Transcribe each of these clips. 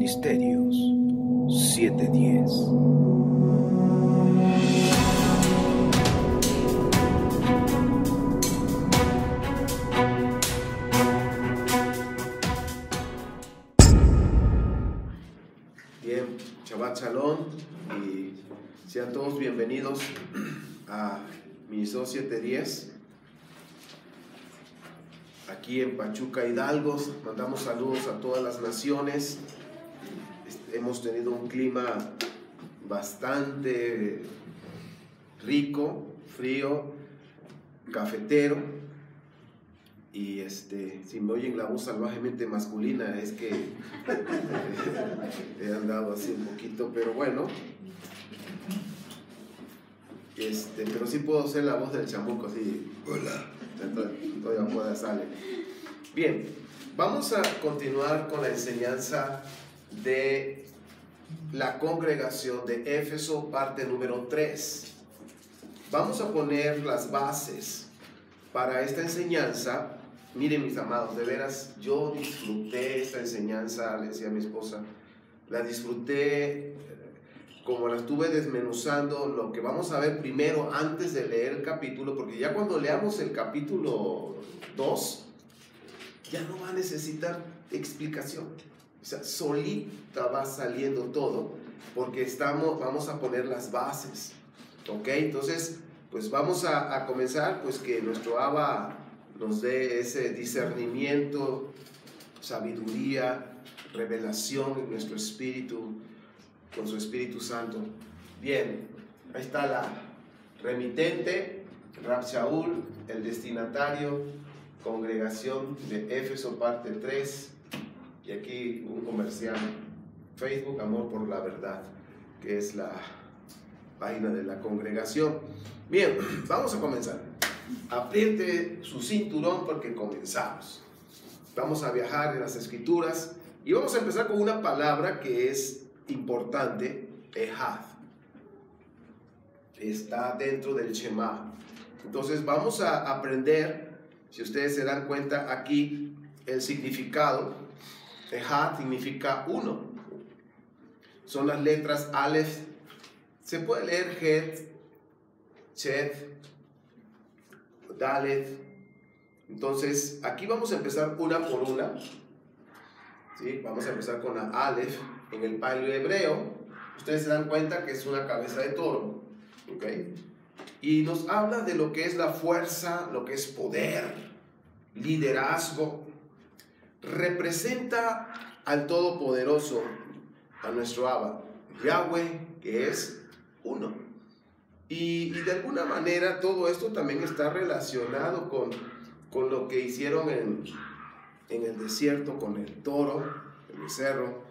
Misterios 710. Bien, Shabbat Shalom y sean todos bienvenidos a Misterios 710. Aquí en Pachuca, Hidalgo, mandamos saludos a todas las naciones. Hemos tenido un clima bastante rico, frío, cafetero. Y si me oyen la voz salvajemente masculina, es que he andado así un poquito, pero bueno. Pero sí puedo hacer la voz del chamuco, así. Hola. Todavía pueda salir. Bien, vamos a continuar con la enseñanza de la congregación de Éfeso, parte número 3. Vamos a poner las bases para esta enseñanza. Miren, mis amados, de veras, yo disfruté esta enseñanza, le decía a mi esposa, la disfruté como la estuve desmenuzando, lo que vamos a ver primero antes de leer el capítulo, porque ya cuando leamos el capítulo 2, ya no va a necesitar explicación. O sea, solita va saliendo todo, porque vamos a poner las bases. ¿Ok? Entonces, pues vamos a comenzar, pues que nuestro Abba nos dé ese discernimiento, sabiduría, revelación en nuestro espíritu, con su Espíritu Santo. Bien, ahí está la remitente, Rab Shaul, el destinatario, congregación de Éfeso, parte 3, y aquí un comercial, Facebook, Amor por la Verdad, que es la página de la congregación. Bien, vamos a comenzar. Apriete su cinturón porque comenzamos. Vamos a viajar en las Escrituras y vamos a empezar con una palabra que es importante, Ejad. Está dentro del Shema. Entonces vamos a aprender, si ustedes se dan cuenta aquí, el significado. Ejad significa uno. Son las letras Aleph. Se puede leer Het, Chet, Dalet. Entonces aquí vamos a empezar una por una. ¿Sí? Vamos a empezar con la Aleph. En el palio hebreo, ustedes se dan cuenta que es una cabeza de toro, ¿ok? Y nos habla de lo que es la fuerza, lo que es poder, liderazgo. Representa al Todopoderoso, a nuestro Abba, Yahweh, que es uno. Y de alguna manera todo esto también está relacionado con lo que hicieron en el desierto, con el toro, el becerro,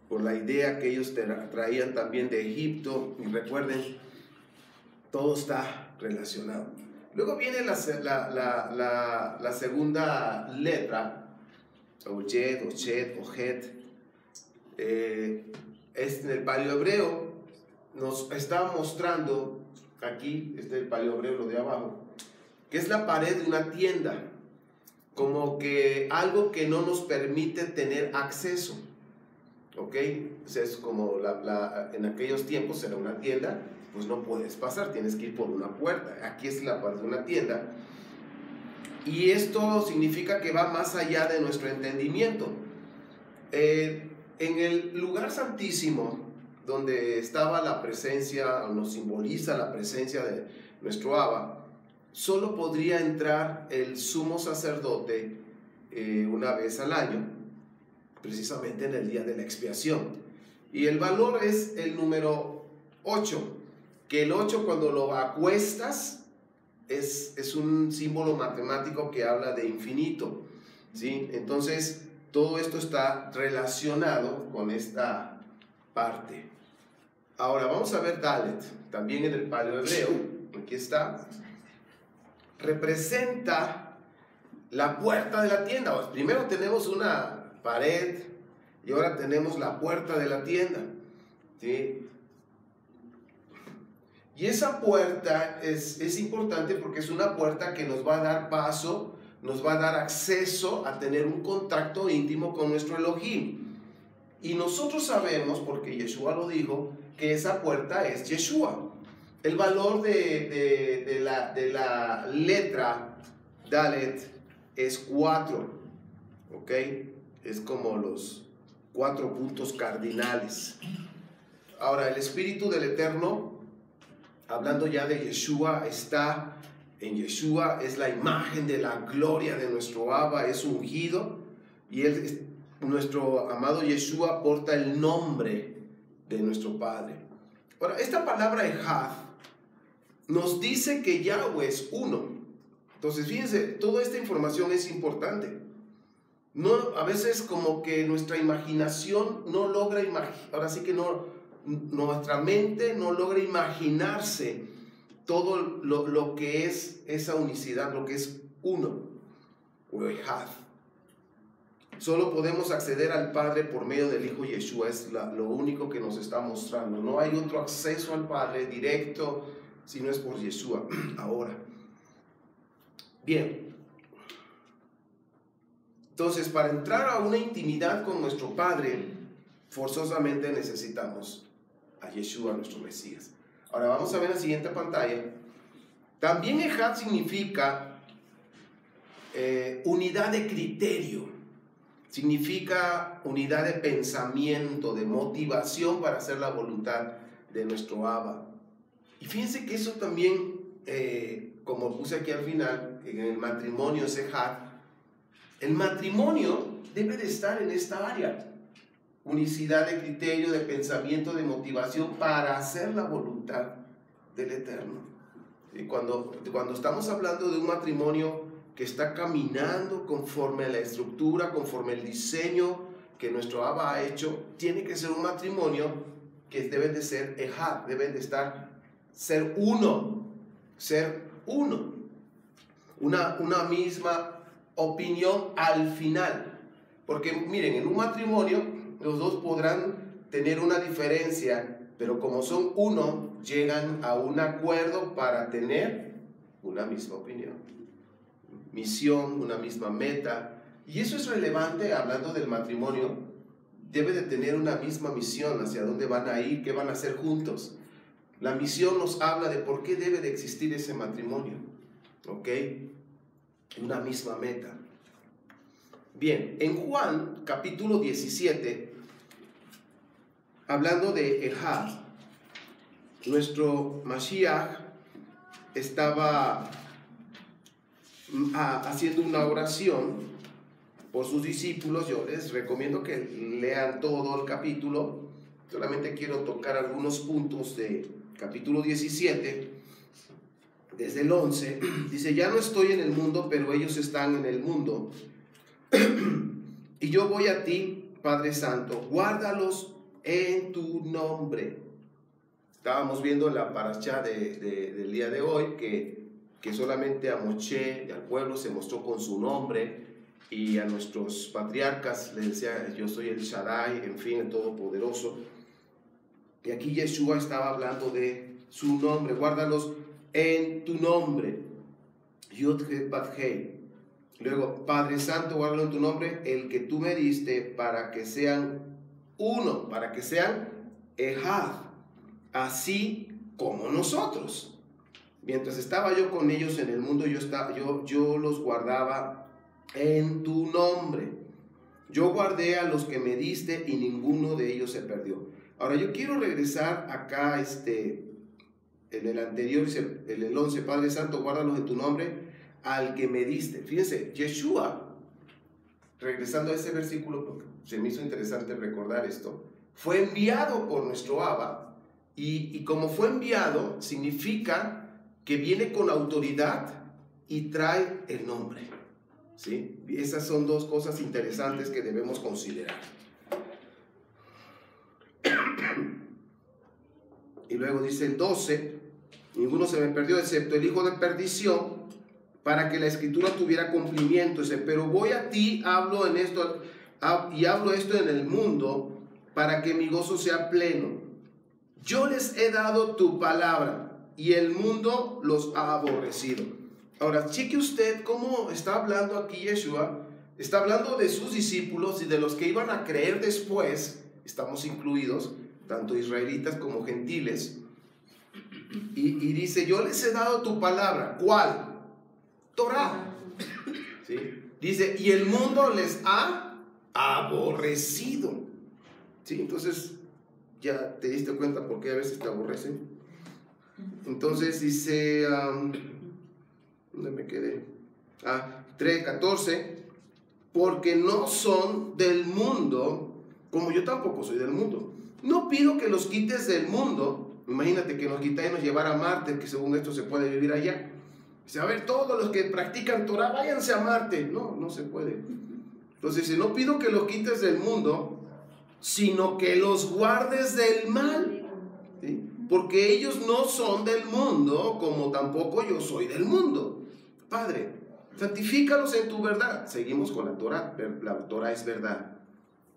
por la idea que ellos traían también de Egipto. Y recuerden, todo está relacionado. Luego viene la segunda letra, Oyed, Ochet, Ojet. En el paleo hebreo nos está mostrando, aquí está el paleo hebreo, lo de abajo, que es la pared de una tienda, como que algo que no nos permite tener acceso. ¿Ok? O sea, es como en aquellos tiempos era una tienda, pues no puedes pasar, tienes que ir por una puerta. Aquí es la parte de una tienda. Y esto significa que va más allá de nuestro entendimiento. En el lugar santísimo, donde estaba la presencia, o nos simboliza la presencia de nuestro Abba, solo podría entrar el sumo sacerdote una vez al año, precisamente en el día de la expiación. Y el valor es el número 8, que el 8 cuando lo acuestas es un símbolo matemático que habla de infinito, ¿sí? Entonces todo esto está relacionado con esta parte. Ahora vamos a ver Dalet, también en el paleo hebreo, aquí está, representa la puerta de la tienda. Pues primero tenemos una pared y ahora tenemos la puerta de la tienda, ¿sí? Y esa puerta es importante porque es una puerta que nos va a dar paso, nos va a dar acceso a tener un contacto íntimo con nuestro Elohim. Y nosotros sabemos, porque Yeshua lo dijo, que esa puerta es Yeshua. El valor de la letra Dalet es 4, ¿ok? Es como los 4 puntos cardinales. Ahora, el Espíritu del Eterno, hablando ya de Yeshua, está en Yeshua, es la imagen de la gloria de nuestro Abba, es ungido, y él, nuestro amado Yeshua, porta el nombre de nuestro Padre. Ahora, esta palabra Ejad nos dice que Yahweh es uno. Entonces, fíjense, toda esta información es importante. No, a veces como que nuestra imaginación no logra ahora sí que nuestra mente no logra imaginarse todo lo que es esa unicidad, lo que es uno, o Ejad. Solo podemos acceder al Padre por medio del Hijo Yeshua, es lo único que nos está mostrando. No hay otro acceso al Padre directo si no es por Yeshua. Ahora, bien, entonces para entrar a una intimidad con nuestro Padre, forzosamente necesitamos a Yeshua, nuestro Mesías. Ahora vamos a ver en la siguiente pantalla. También Ejad significa unidad de criterio, significa unidad de pensamiento, de motivación para hacer la voluntad de nuestro Abba. Y fíjense que eso también, como puse aquí al final, en el matrimonio es Ejad. El matrimonio debe de estar en esta área. Unicidad de criterio, de pensamiento, de motivación para hacer la voluntad del Eterno. Y cuando estamos hablando de un matrimonio que está caminando conforme a la estructura, conforme al diseño que nuestro Abba ha hecho, tiene que ser un matrimonio que debe de ser Ejad, deben de ser uno, una misma opinión al final. Porque miren, en un matrimonio los dos podrán tener una diferencia, pero como son uno, llegan a un acuerdo para tener una misma opinión, misión, una misma meta. Y eso es relevante hablando del matrimonio. Debe de tener una misma misión, hacia dónde van a ir, qué van a hacer juntos. La misión nos habla de por qué debe de existir ese matrimonio, ¿ok? Una misma meta. Bien, en Juan capítulo 17, hablando de Ejad, nuestro Mashiach estaba haciendo una oración por sus discípulos. Yo les recomiendo que lean todo el capítulo. Solamente quiero tocar algunos puntos de capítulo 17, desde el 11. Dice: ya no estoy en el mundo, pero ellos están en el mundo. Y yo voy a ti, Padre Santo, guárdalos en tu nombre. Estábamos viendo la parashá del día de hoy que solamente a Moshe y al pueblo se mostró con su nombre, y a nuestros patriarcas les decía: yo soy el Shaddai, en fin, el Todopoderoso. Y aquí Yeshua estaba hablando de su nombre: guárdalos en tu nombre. Yud-He Bat-Hei. Luego: Padre Santo, guárdalo en tu nombre, el que tú me diste, para que sean uno, para que sean Ejad, así como nosotros. Mientras estaba yo con ellos en el mundo, yo los guardaba en tu nombre. Yo guardé a los que me diste y ninguno de ellos se perdió. Ahora yo quiero regresar acá, en el anterior, en el 11, Padre Santo, guárdalos en tu nombre, al que me diste. Fíjense, Yeshua, regresando a ese versículo, porque se me hizo interesante recordar esto, fue enviado por nuestro Abba, y como fue enviado, significa que viene con autoridad y trae el nombre, ¿sí? Esas son dos cosas interesantes que debemos considerar. Y luego dice el 12: ninguno se me perdió excepto el hijo de perdición, para que la escritura tuviera cumplimiento. Dice: pero voy a ti, hablo esto en el mundo, para que mi gozo sea pleno. Yo les he dado tu palabra, y el mundo los ha aborrecido. Ahora, cheque usted cómo está hablando aquí Yeshua. Está hablando de sus discípulos y de los que iban a creer después, estamos incluidos, tanto israelitas como gentiles, y dice, yo les he dado tu palabra. ¿Cuál? Torá. ¿Sí? Dice, y el mundo les ha aborrecido. ¿Sí? Entonces, ya te diste cuenta por qué a veces te aborrecen. Entonces dice, ¿dónde me quedé? 3:14, porque no son del mundo, como yo tampoco soy del mundo. No pido que los quites del mundo. Imagínate que nos quitáis y nos llevara a Marte, que según esto se puede vivir allá. Dice, a ver, todos los que practican Torah, váyanse a Marte. No, no se puede. Entonces dice, no pido que los quites del mundo, sino que los guardes del mal. ¿Sí? Porque ellos no son del mundo, como tampoco yo soy del mundo. Padre, santifícalos en tu verdad. Seguimos con la Torah. La Torah es verdad.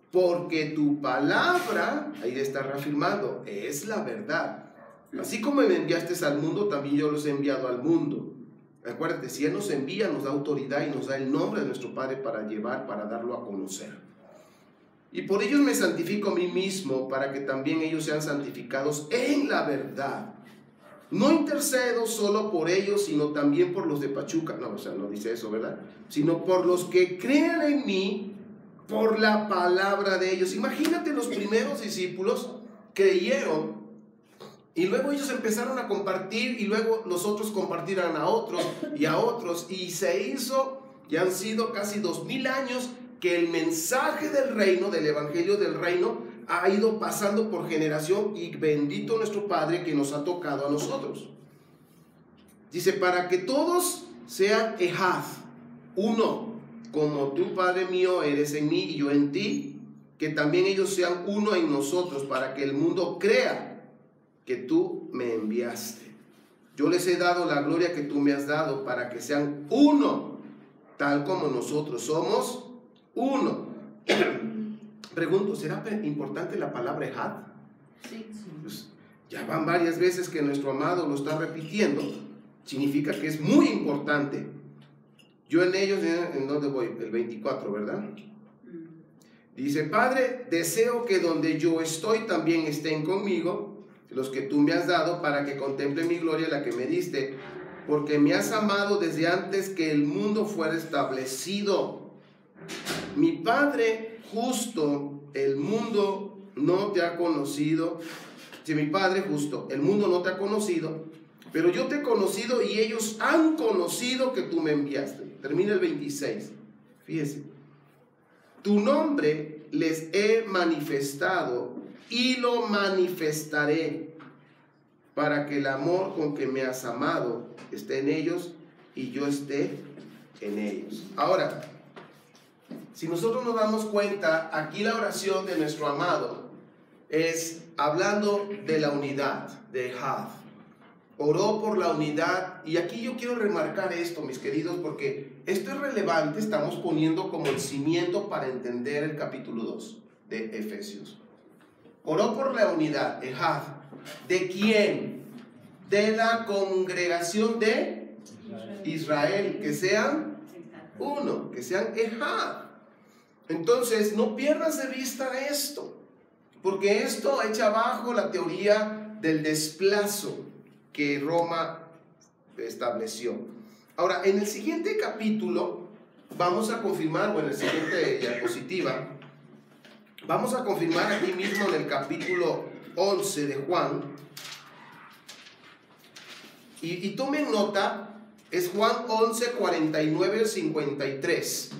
Porque tu palabra, ahí está reafirmando, es la verdad. Así como me enviaste al mundo, también yo los he enviado al mundo. Acuérdate, si Él nos envía, nos da autoridad y nos da el nombre de nuestro Padre para llevar, para darlo a conocer. Y por ellos me santifico a mí mismo, para que también ellos sean santificados en la verdad. No intercedo solo por ellos, sino también por los de Pachuca. No, o sea, no dice eso, ¿verdad? Sino por los que crean en mí, por la palabra de ellos. Imagínate, los primeros discípulos creyeron y luego ellos empezaron a compartir y luego los otros compartirán a otros y se hizo, y han sido casi 2000 años que el mensaje del reino, del evangelio del reino, ha ido pasando por generación, y bendito nuestro Padre que nos ha tocado a nosotros. Dice, para que todos sean ejad, uno, como tú, Padre mío, eres en mí y yo en ti, que también ellos sean uno en nosotros, para que el mundo crea que tú me enviaste. Yo les he dado la gloria que tú me has dado, para que sean uno, tal como nosotros somos uno. Pregunto, ¿será importante la palabra ejad? Sí. Pues ya van varias veces que nuestro amado lo está repitiendo. Significa que es muy importante. Yo en ellos, ¿en dónde voy? El 24, ¿verdad? Dice, Padre, deseo que donde yo estoy también estén conmigo los que tú me has dado, para que contemplen mi gloria, la que me diste, porque me has amado desde antes que el mundo fuera establecido. Mi Padre justo, el mundo no te ha conocido. Si mi Padre justo, el mundo no te ha conocido, pero yo te he conocido y ellos han conocido que tú me enviaste. Termina el 26. Fíjese. Tu nombre les he manifestado y lo manifestaré, para que el amor con que me has amado esté en ellos y yo esté en ellos. Ahora, si nosotros nos damos cuenta, aquí la oración de nuestro amado es hablando de la unidad, de ejad. Oró por la unidad, y aquí yo quiero remarcar esto, mis queridos, porque esto es relevante. Estamos poniendo como el cimiento para entender el capítulo 2 de Efesios. Oró por la unidad, ejad. ¿De quién? De la congregación de Israel, que sean uno, que sean ejad. Entonces, no pierdas de vista esto, porque esto echa abajo la teoría del desplazo que Roma estableció. Ahora, en el siguiente capítulo vamos a confirmar, o en el siguiente diapositiva, vamos a confirmar aquí mismo en el capítulo 11 de Juan, y tomen nota, es Juan 11, 49 al 53,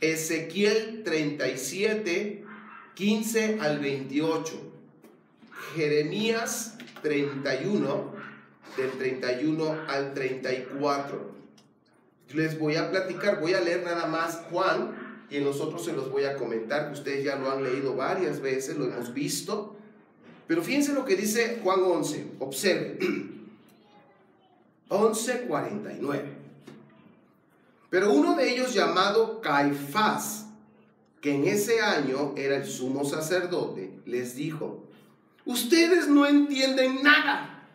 Ezequiel 37, 15 al 28, Jeremías 31, del 31 al 34. Les voy a platicar, voy a leer nada más Juan, y en los otros se los voy a comentar, que ustedes ya lo han leído varias veces, lo hemos visto. Pero fíjense lo que dice Juan 11, observe. 11:49. Pero uno de ellos, llamado Caifás, que en ese año era el sumo sacerdote, les dijo: ustedes no entienden nada,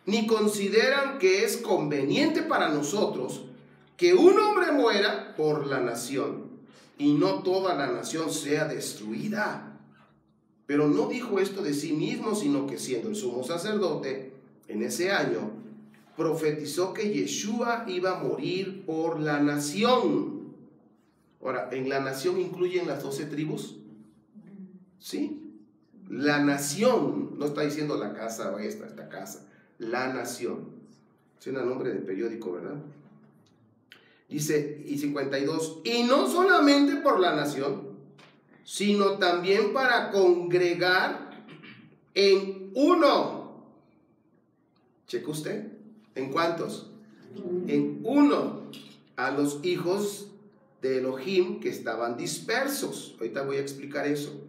ni consideran que es conveniente para nosotros que un hombre muera por la nación, y no toda la nación sea destruida. Pero no dijo esto de sí mismo, sino que siendo el sumo sacerdote en ese año, profetizó que Yeshua iba a morir por la nación. Ahora, ¿en la nación incluyen las 12 tribus? Sí. La nación, no está diciendo la casa o esta casa, la nación. Suena nombre de periódico, ¿verdad? Dice, y 52, y no solamente por la nación, sino también para congregar en uno. Cheque usted, ¿en cuántos? En uno, a los hijos de Elohim que estaban dispersos. Ahorita voy a explicar eso.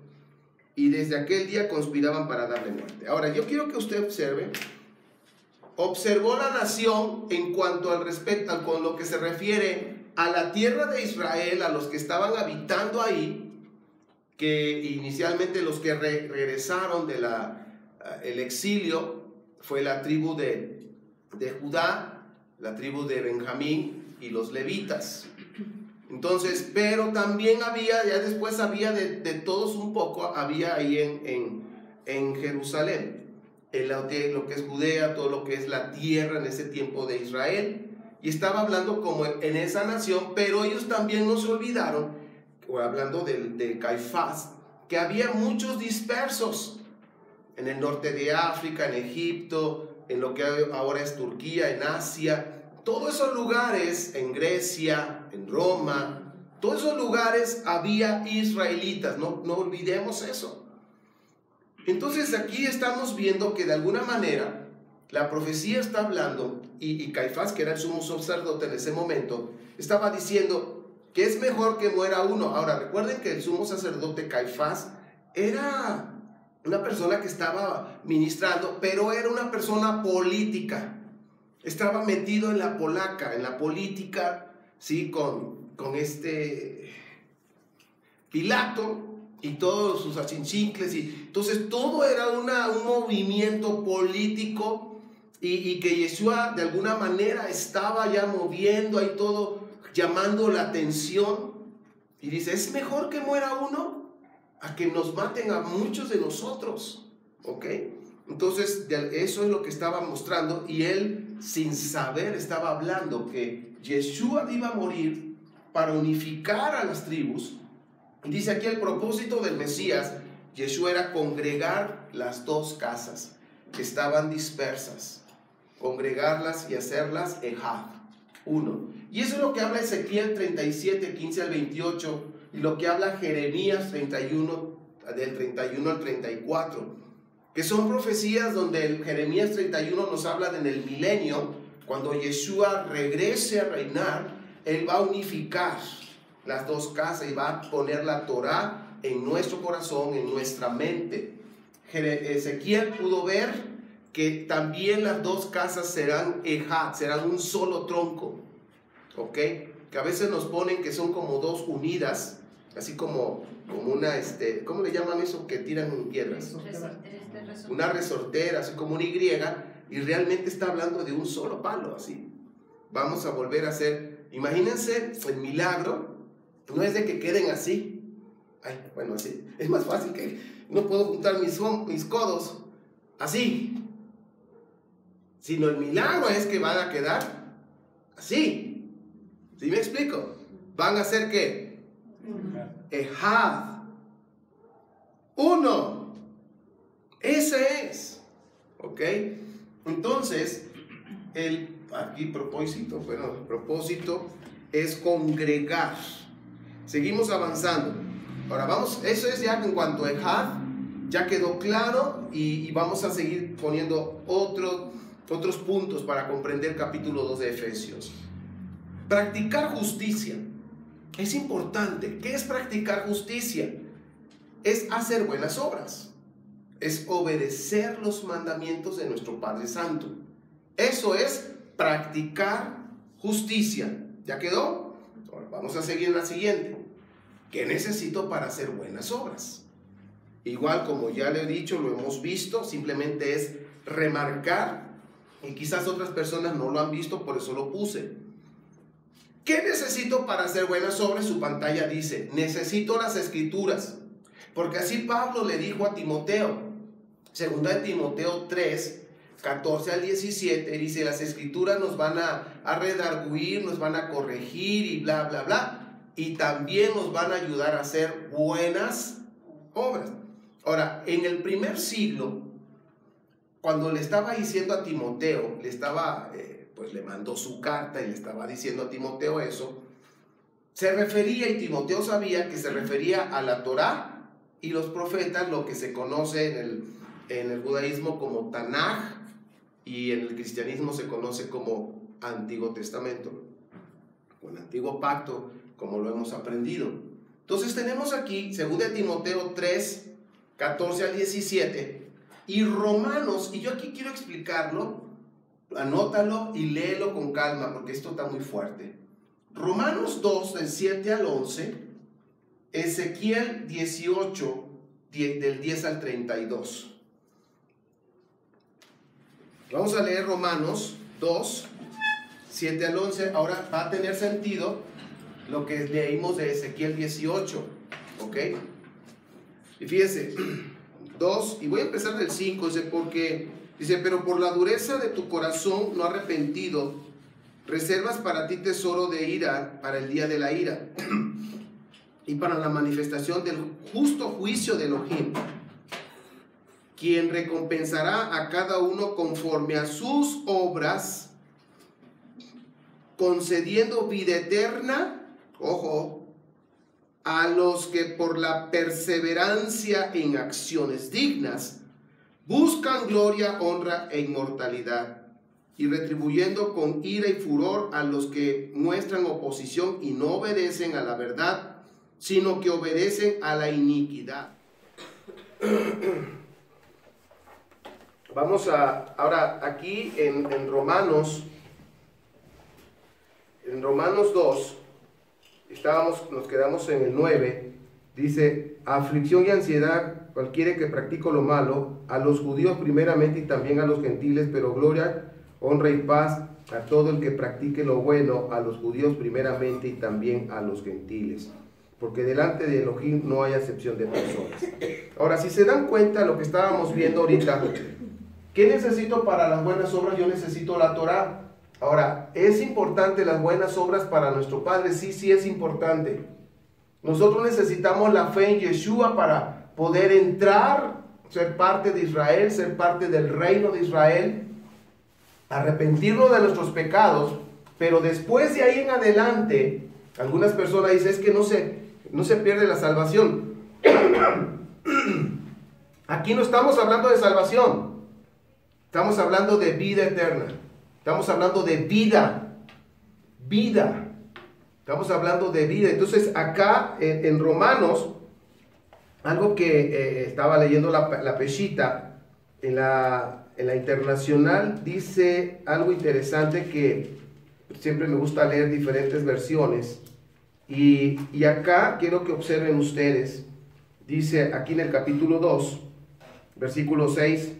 Y desde aquel día conspiraban para darle muerte. Ahora, yo quiero que usted observó la nación en cuanto al respecto, con lo que se refiere a la tierra de Israel, a los que estaban habitando ahí, que inicialmente los que regresaron del el exilio fue la tribu de Judá, la tribu de Benjamín y los levitas. Entonces, pero también había, ya después había de todos un poco, había ahí en Jerusalén, en lo que es Judea, todo lo que es la tierra en ese tiempo de Israel, y estaba hablando como en esa nación, pero ellos también no se olvidaron, o hablando de Caifás, que había muchos dispersos en el norte de África, en Egipto, en lo que ahora es Turquía, en Asia, todos esos lugares, en Grecia, en Roma, todos esos lugares había israelitas, no olvidemos eso. Entonces aquí estamos viendo que de alguna manera la profecía está hablando, y Caifás, que era el sumo sacerdote en ese momento, estaba diciendo que es mejor que muera uno. Ahora recuerden que el sumo sacerdote Caifás era una persona que estaba ministrando, pero era una persona política. Estaba metido en la política, ¿sí? Con Pilato y todos sus achichincles, y entonces todo era un movimiento político, y que Yeshua de alguna manera estaba ya moviendo ahí todo, llamando la atención, y dice, es mejor que muera uno a que nos maten a muchos de nosotros, ¿ok? Entonces eso es lo que estaba mostrando, y él sin saber estaba hablando que Yeshua iba a morir para unificar a las tribus. Dice aquí el propósito del Mesías, Yeshua, era congregar las dos casas que estaban dispersas, congregarlas y hacerlas ejad, uno. Y eso es lo que habla Ezequiel 37, 15 al 28, y lo que habla Jeremías 31, del 31 al 34, que son profecías donde el Jeremías 31 nos habla de en el milenio, cuando Yeshua regrese a reinar, él va a unificar las dos casas y va a poner la Torah en nuestro corazón, en nuestra mente. Ezequiel pudo ver que también las dos casas serán ejad, serán un solo tronco, ¿ok? Que a veces nos ponen que son como dos unidas, así como una, ¿cómo le llaman eso que tiran piedras? Una resortera, así como una Y, y realmente está hablando de un solo palo, así. Vamos a volver a hacer, imagínense el milagro. No es de que queden así. Ay, bueno, así. Es más fácil que no puedo juntar mis codos así. Sino el milagro es que van a quedar así. ¿Sí me explico? Van a ser ¿qué? Ejad. Uno. Ese es. ¿Ok? Entonces, aquí propósito es congregar. Seguimos avanzando. Ahora vamos, eso es ya en cuanto a ejad, ya quedó claro, y vamos a seguir poniendo otros puntos para comprender capítulo 2 de Efesios. Practicar justicia es importante. ¿Qué es practicar justicia? Es hacer buenas obras, es obedecer los mandamientos de nuestro Padre Santo. Eso es practicar justicia. ¿Ya quedó? Ahora vamos a seguir en la siguiente. ¿Qué necesito para hacer buenas obras? Igual como ya le he dicho, lo hemos visto, simplemente es remarcar, y quizás otras personas no lo han visto, por eso lo puse. ¿Qué necesito para hacer buenas obras? Su pantalla dice, necesito las escrituras, Porque así Pablo le dijo a Timoteo, segunda de Timoteo 3, 14 al 17, dice: las escrituras nos van a redarguir, nos van a corregir y bla, bla, bla, y también nos van a ayudar a hacer buenas obras. Ahora, en el primer siglo, cuando le estaba diciendo a Timoteo, pues le mandó su carta y le estaba diciendo a Timoteo eso, se refería, y Timoteo sabía que se refería a la Torá y los profetas, lo que se conoce en el judaísmo como Tanaj, y en el cristianismo se conoce como Antiguo Testamento, o el Antiguo Pacto, como lo hemos aprendido. Entonces tenemos aquí 2 Timoteo 3, 14 al 17, y Romanos, y yo aquí quiero explicarlo, anótalo y léelo con calma, porque esto está muy fuerte. Romanos 2, del 7 al 11, Ezequiel 18, del 10 al 32. Vamos a leer Romanos 2, 7 al 11. Ahora va a tener sentido lo que leímos de Ezequiel 18, ¿ok? Y fíjense, 2, y voy a empezar del 5, dice, pero por la dureza de tu corazón no arrepentido, reservas para ti tesoro de ira para el día de la ira y para la manifestación del justo juicio de Elohim, quien recompensará a cada uno conforme a sus obras, concediendo vida eterna, ojo, a los que por la perseverancia en acciones dignas buscan gloria, honra e inmortalidad, y retribuyendo con ira y furor a los que muestran oposición y no obedecen a la verdad, sino que obedecen a la iniquidad. Vamos ahora aquí en Romanos 2, nos quedamos en el 9, dice: aflicción y ansiedad cualquiera que practique lo malo, a los judíos primeramente y también a los gentiles, pero gloria, honra y paz a todo el que practique lo bueno, a los judíos primeramente y también a los gentiles, porque delante de Elohim no hay acepción de personas. Ahora, si se dan cuenta lo que estábamos viendo ahorita, ¿qué necesito para las buenas obras? Yo necesito la Torá. Ahora, ¿es importante las buenas obras para nuestro Padre? Sí es importante. Nosotros necesitamos la fe en Yeshua para poder entrar, ser parte de Israel, ser parte del reino de Israel, arrepentirnos de nuestros pecados, pero después de ahí en adelante, algunas personas dicen, es que no se pierde la salvación. Aquí no estamos hablando de salvación, estamos hablando de vida eterna, estamos hablando de vida, estamos hablando de vida. Entonces acá en Romanos, algo que estaba leyendo la Peshita, en la Internacional, dice algo interesante que siempre me gusta leer diferentes versiones, y acá quiero que observen ustedes, dice aquí en el capítulo 2, versículo 6,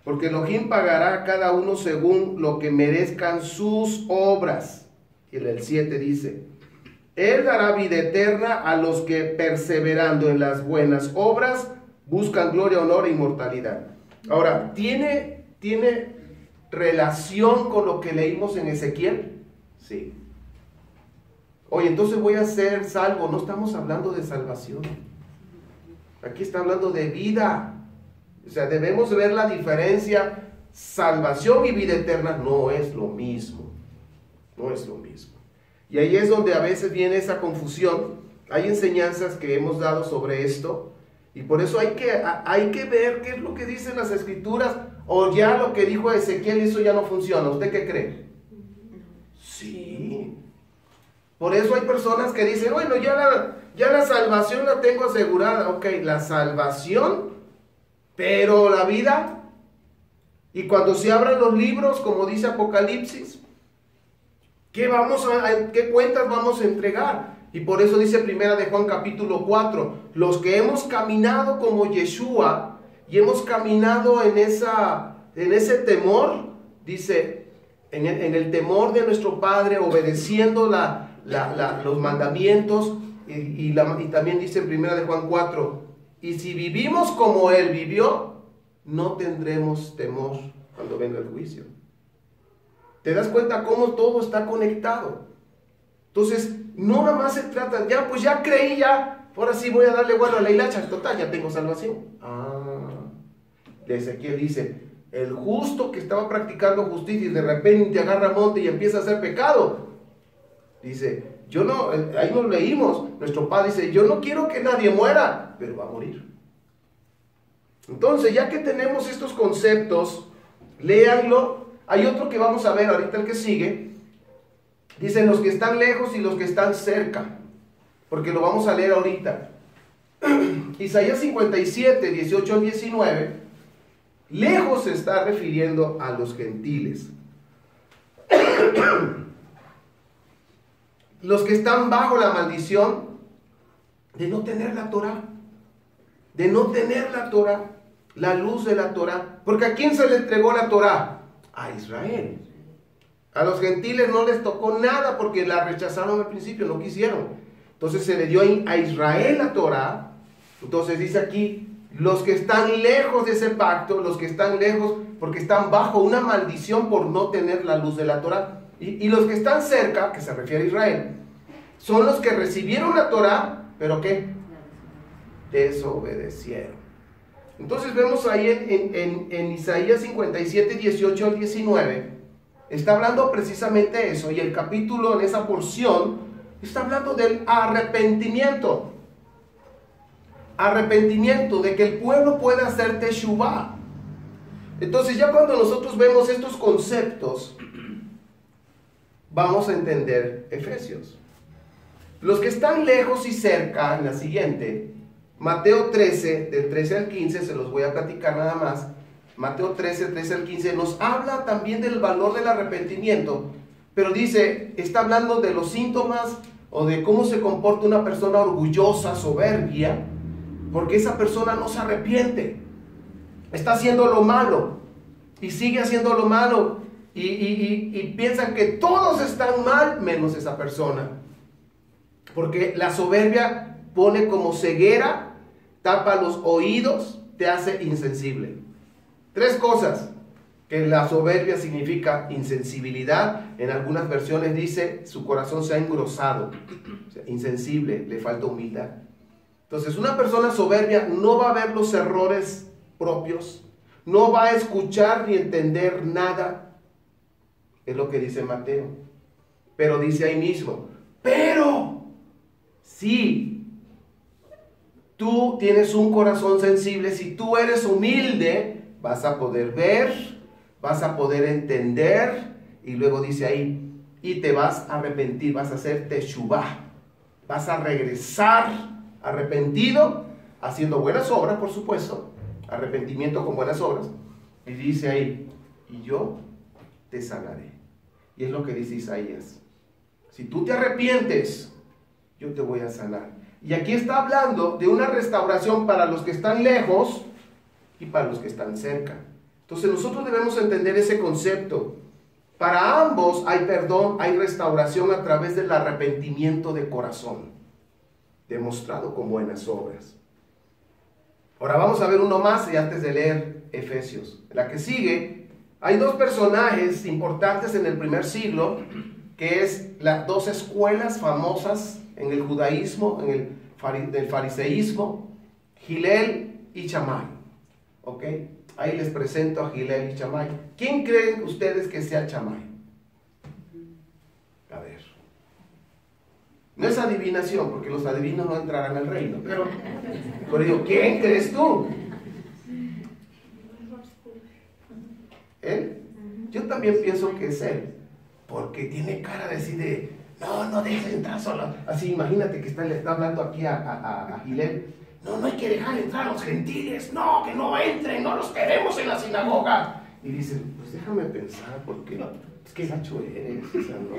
porque Elohim pagará a cada uno según lo que merezcan sus obras. Y en el 7 dice, Él dará vida eterna a los que perseverando en las buenas obras buscan gloria, honor e inmortalidad. Ahora, ¿tiene relación con lo que leímos en Ezequiel? Sí. Oye, entonces voy a ser salvo. No estamos hablando de salvación. Aquí está hablando de vida. O sea, debemos ver la diferencia. Salvación y vida eterna no es lo mismo. No es lo mismo. Y ahí es donde a veces viene esa confusión. Hay enseñanzas que hemos dado sobre esto. Y por eso hay que ver qué es lo que dicen las escrituras. O ya lo que dijo Ezequiel, eso ya no funciona. ¿Usted qué cree? Sí. Por eso hay personas que dicen, bueno, ya la salvación la tengo asegurada. Ok, la salvación, pero la vida. Y cuando se abran los libros, como dice Apocalipsis, ¿qué cuentas vamos a entregar? Y por eso dice Primera de Juan capítulo 4, los que hemos caminado como Yeshua y hemos caminado en ese temor, dice, en el temor de nuestro Padre, obedeciendo los mandamientos, y también dice en Primera de Juan 4, Y si vivimos como Él vivió, no tendremos temor cuando venga el juicio. ¿Te das cuenta cómo todo está conectado? Entonces, no nada más se trata, ya pues ya creí, ya, ahora sí voy a darle vuelo a la hilacha, total, ya tengo salvación. De Ezequiel dice, el justo que estaba practicando justicia y de repente agarra monte y empieza a hacer pecado. Dice, yo no, ahí nos leímos, nuestro padre dice, yo no quiero que nadie muera, pero va a morir. Entonces, ya que tenemos estos conceptos, léanlo. Hay otro que vamos a ver ahorita, el que sigue. Dicen los que están lejos y los que están cerca, porque lo vamos a leer ahorita. Isaías 57, 18 al 19, lejos se está refiriendo a los gentiles. Los que están bajo la maldición de no tener la Torah, de no tener la Torah, la luz de la Torah. Porque ¿a quién se le entregó la Torah? A Israel. A los gentiles no les tocó nada porque la rechazaron al principio, no quisieron. Entonces se le dio a Israel la Torah. Entonces dice aquí, los que están lejos de ese pacto, los que están lejos porque están bajo una maldición por no tener la luz de la Torah. Y los que están cerca, que se refiere a Israel, son los que recibieron la Torah, pero ¿qué? Desobedecieron. Entonces vemos ahí en Isaías 57, 18 al 19, está hablando precisamente eso, y el capítulo en esa porción está hablando del arrepentimiento. Arrepentimiento, de que el pueblo pueda hacer teshuvah. Entonces ya cuando nosotros vemos estos conceptos, vamos a entender Efesios. Los que están lejos y cerca, en la siguiente, Mateo 13, del 13 al 15, se los voy a platicar nada más. Mateo 13, 13 al 15, nos habla también del valor del arrepentimiento, pero dice, está hablando de los síntomas o de cómo se comporta una persona orgullosa, soberbia, porque esa persona no se arrepiente, está haciendo lo malo y sigue haciendo lo malo y piensan que todos están mal menos esa persona, porque la soberbia pone como ceguera, tapa los oídos, te hace insensible. Tres cosas que la soberbia significa: insensibilidad, en algunas versiones dice su corazón se ha engrosado, o sea, insensible, le falta humildad. Entonces una persona soberbia no va a ver los errores propios, no va a escuchar ni entender nada, es lo que dice Mateo. Pero dice ahí mismo, pero si tú tienes un corazón sensible, si tú eres humilde, vas a poder ver, vas a poder entender, y luego dice ahí, y te vas a arrepentir, vas a hacer teshuvah, vas a regresar arrepentido, haciendo buenas obras, por supuesto, arrepentimiento con buenas obras, y dice ahí, y yo te sanaré. Y es lo que dice Isaías, si tú te arrepientes, yo te voy a sanar. Y aquí está hablando de una restauración para los que están lejos y para los que están cerca. Entonces nosotros debemos entender ese concepto. Para ambos hay perdón, hay restauración a través del arrepentimiento de corazón, demostrado con buenas obras. Ahora vamos a ver uno más y antes de leer Efesios. La que sigue, hay dos personajes importantes en el primer siglo, que es las dos escuelas famosas en el judaísmo, en el fariseísmo, Hillel y Shammai. ¿Ok? Ahí les presento a Hillel y Shammai. ¿Quién creen ustedes que sea Shammai? A ver. No es adivinación, porque los adivinos no entrarán al reino, pero digo, ¿quién crees tú? ¿Él? Yo también pienso que es él, porque tiene cara de decir de, no dejes entrar solo. Así, imagínate que le está hablando aquí a Hillel. No hay que dejar entrar a los gentiles, no, que no entren, no los queremos en la sinagoga. Y dice, pues déjame pensar, porque es que gacho eres, o sea, no.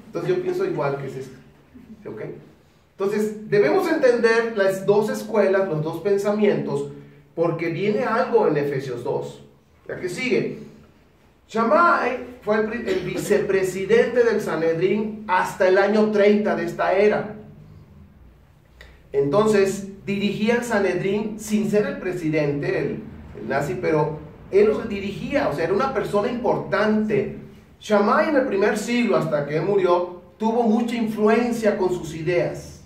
Entonces yo pienso igual que es esto, ¿ok? Entonces debemos entender las dos escuelas, los dos pensamientos, porque viene algo en Efesios 2. La que sigue, Shammai fue el vicepresidente del Sanedrín hasta el año 30 de esta era. Entonces dirigía el Sanedrín sin ser el presidente, el nazi, pero él los dirigía, o sea, era una persona importante. Shammai en el primer siglo, hasta que él murió, tuvo mucha influencia con sus ideas.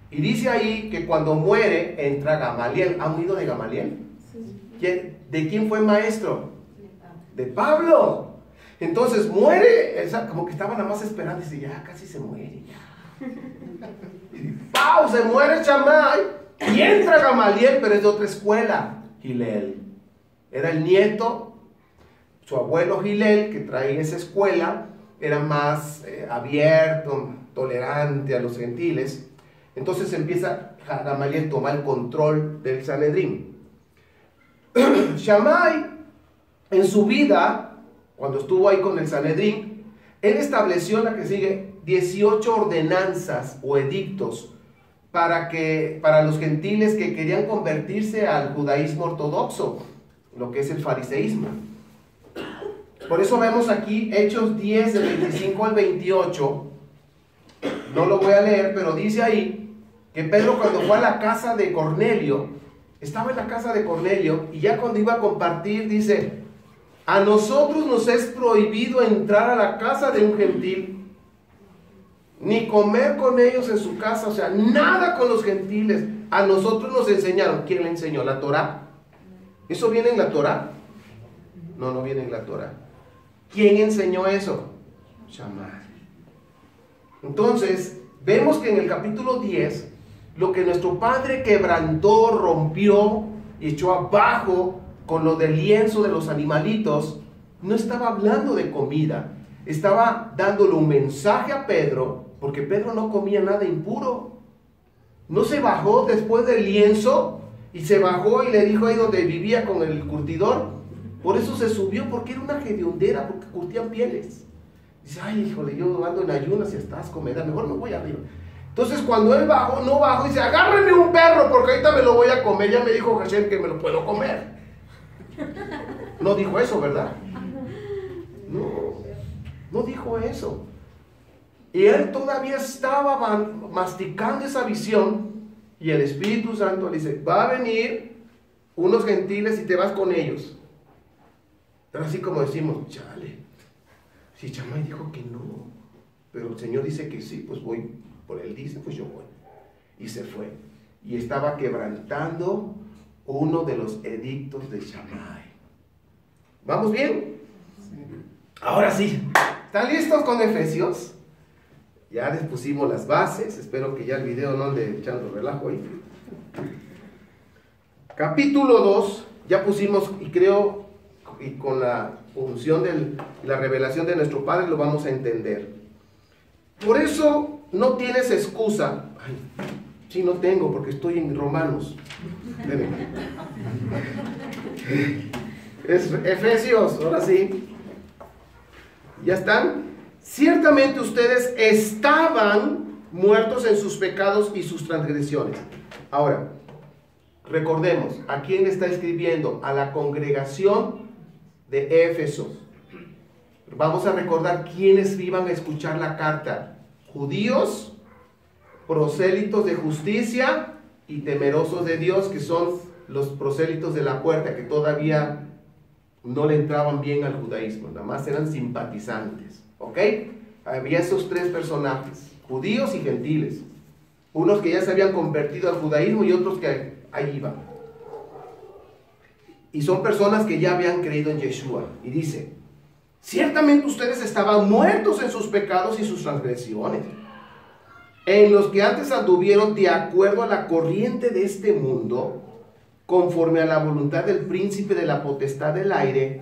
Y dice ahí que cuando muere, entra Gamaliel. ¿Han oído de Gamaliel? Sí. ¿De quién fue maestro? De Pablo. Entonces muere, como que estaba nada más esperando, y dice, ya casi se muere, ya. ¡Pau! Se muere Shammai, y entra Gamaliel, pero es de otra escuela, Hillel. Era el nieto. Su abuelo Hillel, que traía esa escuela, era más abierto, tolerante a los gentiles. Entonces empieza Gamaliel a tomar el control del Sanedrín. Shammai, en su vida, cuando estuvo ahí con el Sanedrín, él estableció la que sigue 18 ordenanzas o edictos para los gentiles que querían convertirse al judaísmo ortodoxo, lo que es el fariseísmo. Por eso vemos aquí Hechos 10, del 25 al 28. No lo voy a leer, pero dice ahí que Pedro, cuando fue a la casa de Cornelio, estaba en la casa de Cornelio, y ya cuando iba a compartir, dice: a nosotros nos es prohibido entrar a la casa de un gentil, ni comer con ellos en su casa, o sea, nada con los gentiles. A nosotros nos enseñaron. ¿Quién le enseñó? ¿La Torá? ¿Eso viene en la Torá? No, no viene en la Torá. ¿Quién enseñó eso? Shammai. Entonces, vemos que en el capítulo 10, lo que nuestro padre quebrantó, rompió y echó abajo con lo del lienzo de los animalitos, no estaba hablando de comida, estaba dándole un mensaje a Pedro, porque Pedro no comía nada impuro. No se bajó después del lienzo, y se bajó y le dijo ahí donde vivía con el curtidor. Por eso se subió, porque era una hediondera, porque curtían pieles. Dice: ay, híjole, yo ando en ayunas y hasta asco me da, mejor me voy arriba. Entonces cuando él bajó, no bajó, dice: agárrenme un perro, porque ahorita me lo voy a comer. Ya me dijo Hashem que me lo puedo comer. No dijo eso, ¿verdad? No dijo eso. Y él todavía estaba masticando esa visión, y el Espíritu Santo le dice: va a venir unos gentiles y te vas con ellos. Pero así como decimos: chale, si Shammai dijo que no, pero el Señor dice que sí, pues voy. Por él dice, pues yo voy. Y se fue. Y estaba quebrantando uno de los edictos de Shammai. ¿Vamos bien? Ahora sí. ¿Están listos con Efesios? Ya les pusimos las bases. Espero que ya el video no ande echando relajo ahí. Capítulo 2. Ya pusimos, y creo, y con la unción de la revelación de nuestro Padre lo vamos a entender. Por eso no tienes excusa. Ay, sí, no tengo, porque estoy en Romanos. Es Efesios, ahora sí. ¿Ya están? Ciertamente ustedes estaban muertos en sus pecados y sus transgresiones. Ahora, recordemos, ¿a quién está escribiendo? A la congregación de Éfeso. Vamos a recordar quiénes iban a escuchar la carta: judíos, prosélitos de justicia y temerosos de Dios, que son los prosélitos de la puerta, que todavía no le entraban bien al judaísmo, nada más eran simpatizantes, ¿ok? Había esos tres personajes, judíos y gentiles, unos que ya se habían convertido al judaísmo y otros que ahí iban. Y son personas que ya habían creído en Yeshua. Y dice: ciertamente ustedes estaban muertos en sus pecados y sus transgresiones, en los que antes anduvieron de acuerdo a la corriente de este mundo, conforme a la voluntad del príncipe de la potestad del aire,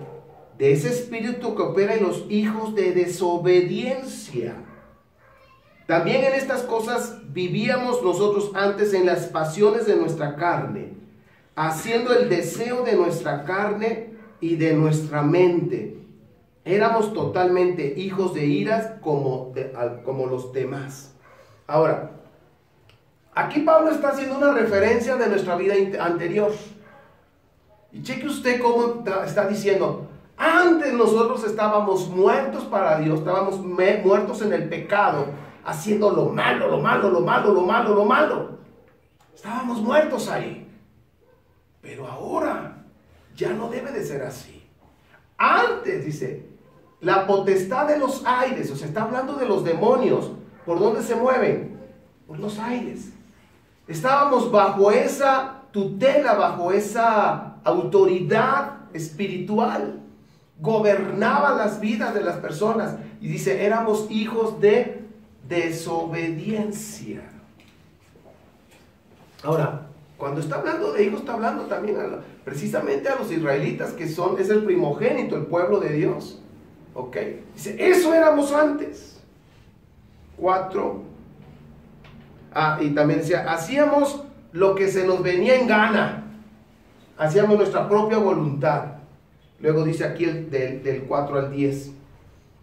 de ese espíritu que opera en los hijos de desobediencia. También en estas cosas vivíamos nosotros antes en las pasiones de nuestra carne, haciendo el deseo de nuestra carne y de nuestra mente. Éramos totalmente hijos de iras como los demás. Ahora, aquí Pablo está haciendo una referencia de nuestra vida anterior. Y cheque usted cómo está diciendo: antes nosotros estábamos muertos para Dios, estábamos muertos en el pecado, haciendo lo malo, lo malo, lo malo, lo malo, lo malo. Estábamos muertos ahí. Pero ahora ya no debe de ser así. Antes, dice, la potestad de los aires, o sea, está hablando de los demonios. ¿Por dónde se mueven? Por los aires. Estábamos bajo esa tutela, bajo esa autoridad espiritual. Gobernaban las vidas de las personas. Y dice, éramos hijos de desobediencia. Ahora, cuando está hablando de hijos, está hablando también precisamente a los israelitas, que es el primogénito, el pueblo de Dios. Ok, dice, eso éramos antes. 4. Y también decía, hacíamos lo que se nos venía en gana. Hacíamos nuestra propia voluntad. Luego dice aquí del 4 al 10.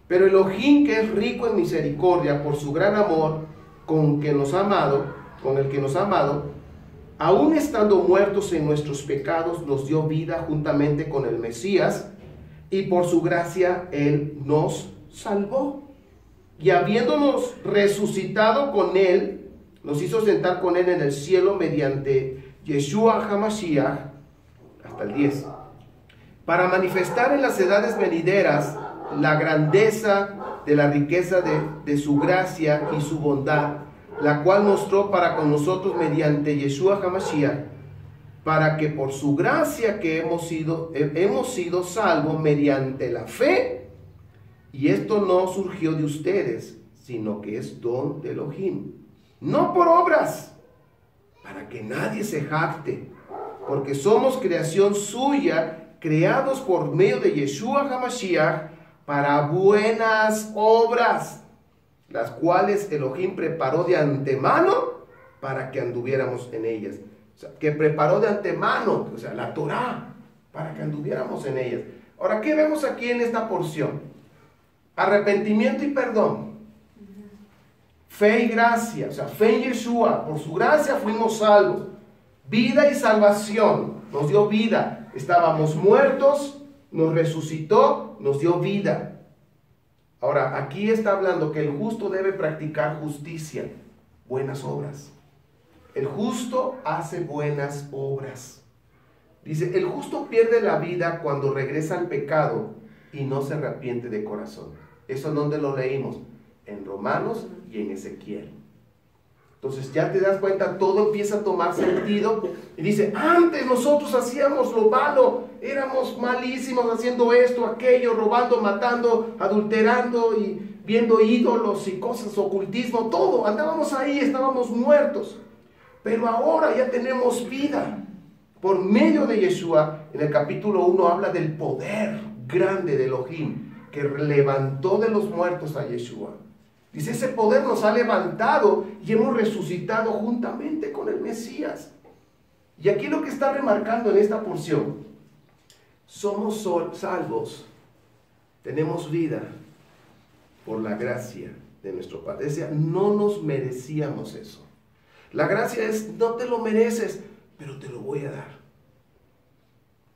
Pero Elohim, que es rico en misericordia por su gran amor con el que nos ha amado, aun estando muertos en nuestros pecados, nos dio vida juntamente con el Mesías, y por su gracia Él nos salvó. Y habiéndonos resucitado con Él, nos hizo sentar con Él en el cielo mediante Yeshua HaMashiach, hasta el 10, para manifestar en las edades venideras la grandeza de la riqueza de su gracia y su bondad, la cual mostró para con nosotros mediante Yeshua HaMashiach, para que por su gracia que hemos sido salvos mediante la fe. Y esto no surgió de ustedes, sino que es don de Elohim, no por obras, para que nadie se jacte, porque somos creación suya, creados por medio de Yeshua HaMashiach, para buenas obras, las cuales Elohim preparó de antemano para que anduviéramos en ellas. O sea, que preparó de antemano, o sea, la Torah, para que anduviéramos en ellas. Ahora, ¿qué vemos aquí en esta porción? Arrepentimiento y perdón. Fe y gracia, o sea, fe en Yeshua. Por su gracia fuimos salvos. Vida y salvación, nos dio vida. Estábamos muertos, nos resucitó, nos dio vida. Ahora, aquí está hablando que el justo debe practicar justicia, buenas obras. El justo hace buenas obras. Dice, el justo pierde la vida cuando regresa al pecado y no se arrepiente de corazón. ¿Eso dónde lo leímos? En Romanos y en Ezequiel. Entonces ya te das cuenta, todo empieza a tomar sentido. Y dice, antes nosotros hacíamos lo malo, éramos malísimos haciendo esto, aquello, robando, matando, adulterando y viendo ídolos y cosas, ocultismo, todo. Andábamos ahí, estábamos muertos. Pero ahora ya tenemos vida. Por medio de Yeshua, en el capítulo 1 habla del poder grande de Elohim, que levantó de los muertos a Yeshua. Dice, ese poder nos ha levantado y hemos resucitado juntamente con el Mesías. Y aquí lo que está remarcando en esta porción, somos salvos, tenemos vida por la gracia de nuestro Padre. Decía, no nos merecíamos eso. La gracia es, no te lo mereces, pero te lo voy a dar.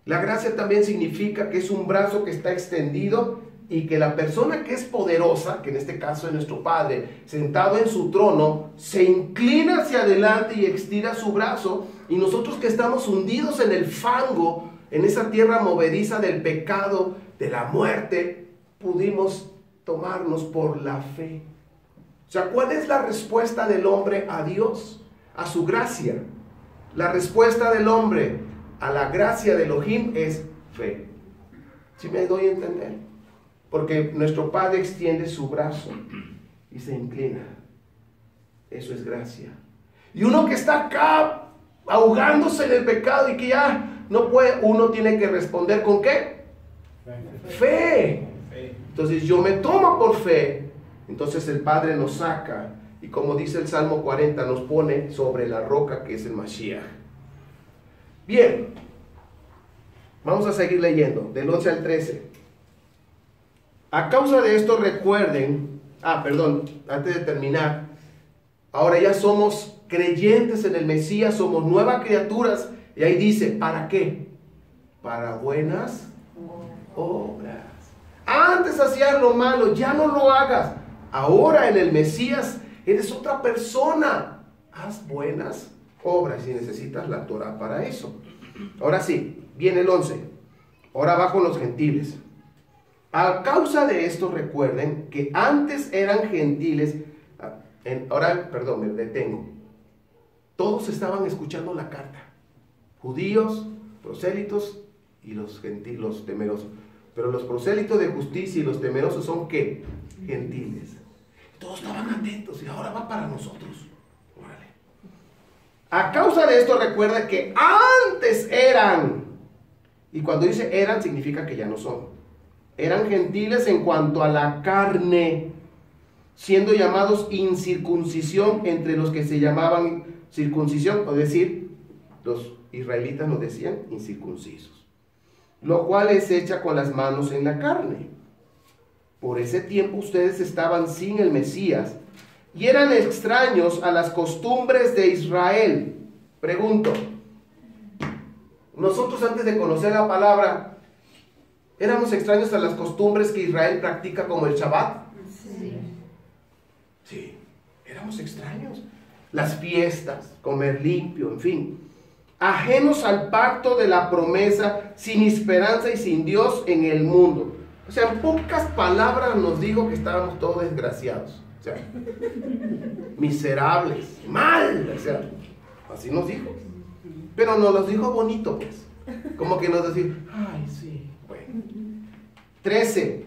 La gracia también significa que es un brazo que está extendido y que la persona que es poderosa, que en este caso es nuestro Padre, sentado en su trono, se inclina hacia adelante y estira su brazo, y nosotros que estamos hundidos en el fango, en esa tierra movediza del pecado, de la muerte, pudimos tomarnos por la fe. O sea, ¿cuál es la respuesta del hombre a Dios? A su gracia. La respuesta del hombre a la gracia de Elohim es fe. ¿Sí me doy a entender? Porque nuestro Padre extiende su brazo y se inclina. Eso es gracia. Y uno que está acá ahogándose en el pecado y que ya no puede, uno tiene que responder ¿con qué? Fe. Entonces yo me tomo por fe. Entonces el Padre nos saca y, como dice el Salmo 40, nos pone sobre la roca que es el Mashiach. Bien, vamos a seguir leyendo del 11 al 13. A causa de esto recuerden, antes de terminar, ahora ya somos creyentes en el Mesías, somos nuevas criaturas, y ahí dice, ¿para qué? Para buenas obras. Antes hacías lo malo, ya no lo hagas. Ahora en el Mesías eres otra persona. Haz buenas obras y necesitas la Torah para eso. Ahora sí, viene el 11. Ahora va con los gentiles. A causa de esto, recuerden que antes eran gentiles. Me detengo. Todos estaban escuchando la carta. Judíos, prosélitos y los temerosos. Pero los prosélitos de justicia y los temerosos son ¿qué? Gentiles. Todos estaban atentos y ahora va para nosotros. Órale. A causa de esto, recuerda que antes eran, y cuando dice eran significa que ya no son, eran gentiles en cuanto a la carne, siendo llamados incircuncisión entre los que se llamaban circuncisión, es decir, los israelitas nos decían incircuncisos, lo cual es hecha con las manos en la carne. Por ese tiempo ustedes estaban sin el Mesías y eran extraños a las costumbres de Israel. Pregunto, nosotros antes de conocer la palabra, ¿éramos extraños a las costumbres que Israel practica como el Shabbat? Sí, éramos extraños. Las fiestas, comer limpio, en fin. Ajenos al pacto de la promesa, sin esperanza y sin Dios en el mundo. O sea, en pocas palabras nos dijo que estábamos todos desgraciados. O sea, miserables, mal. O sea, así nos dijo. Pero nos los dijo bonito, pues. Como que nos decía, ay, sí, bueno. 13.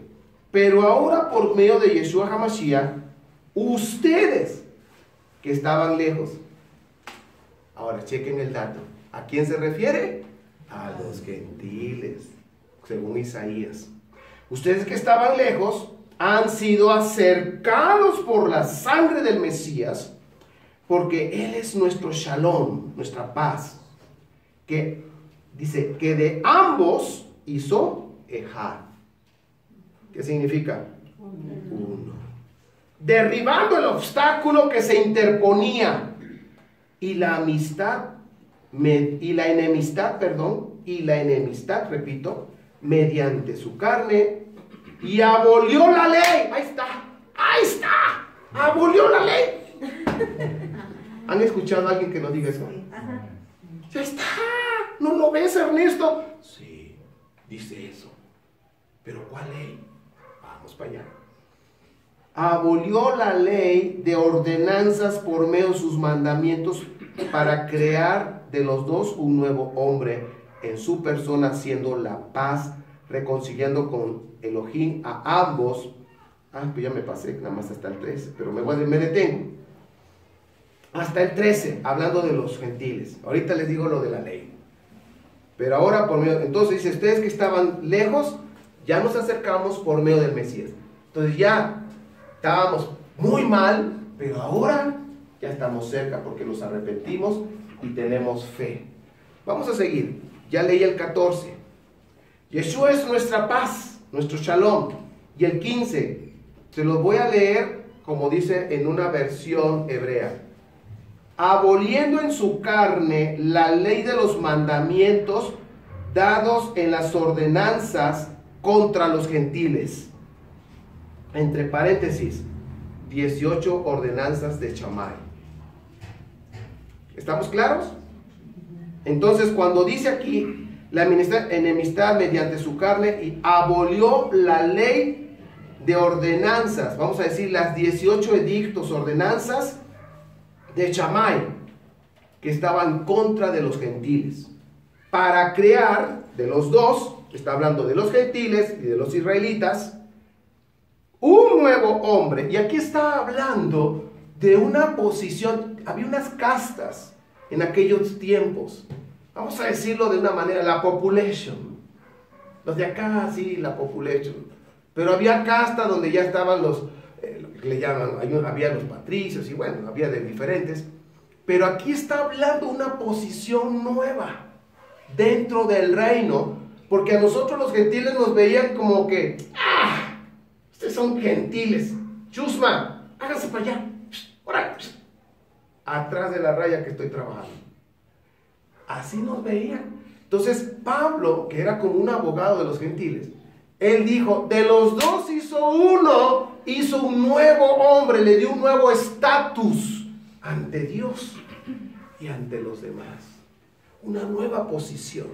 Pero ahora por medio de Yeshua HaMashiach, ustedes que estaban lejos. Ahora chequen el dato. ¿A quién se refiere? A los gentiles, según Isaías. Ustedes que estaban lejos han sido acercados por la sangre del Mesías, porque Él es nuestro shalom, nuestra paz, que dice que de ambos hizo ejad. ¿Qué significa? Uno. Derribando el obstáculo que se interponía y la enemistad, repito, mediante su carne, y abolió la ley. Ahí está, abolió la ley. ¿Han escuchado a alguien que nos diga eso? Ya está, ¿no lo ves, Ernesto? Sí, dice eso. ¿Pero cuál ley? Vamos para allá. Abolió la ley de ordenanzas por medio de sus mandamientos para crear de los dos un nuevo hombre en su persona, haciendo la paz, reconciliando con Elohim a ambos. Pues ya me pasé, nada más hasta el 13, pero me detengo. Hasta el 13, hablando de los gentiles. Ahorita les digo lo de la ley. Pero ahora por medio, entonces dice, ustedes que estaban lejos, ya nos acercamos por medio del Mesías. Entonces ya estábamos muy mal, pero ahora ya estamos cerca porque nos arrepentimos y tenemos fe. Vamos a seguir. Ya leí el 14. Yeshua es nuestra paz, nuestro shalom. Y el 15, se los voy a leer como dice en una versión hebrea. Aboliendo en su carne la ley de los mandamientos dados en las ordenanzas contra los gentiles. Entre paréntesis, 18 ordenanzas de Shammai. ¿Estamos claros? Entonces, cuando dice aquí la enemistad mediante su carne y abolió la ley de ordenanzas, vamos a decir las 18 edictos, ordenanzas de Shammai, que estaban en contra de los gentiles, para crear de los dos, está hablando de los gentiles y de los israelitas, un nuevo hombre. Y aquí está hablando de una posición, había unas castas en aquellos tiempos, vamos a decirlo de una manera, la population, los de acá, sí, la population, pero había castas donde ya estaban los, lo que le llaman, había los patricios y bueno, había de diferentes, pero aquí está hablando una posición nueva dentro del reino, porque a nosotros los gentiles nos veían como que, ustedes son gentiles, chusma, háganse para allá, ¡Órale! Atrás de la raya que estoy trabajando. Así nos veían. Entonces Pablo, que era como un abogado de los gentiles, él dijo, de los dos hizo uno, hizo un nuevo hombre, le dio un nuevo estatus ante Dios. y ante los demás. Una nueva posición.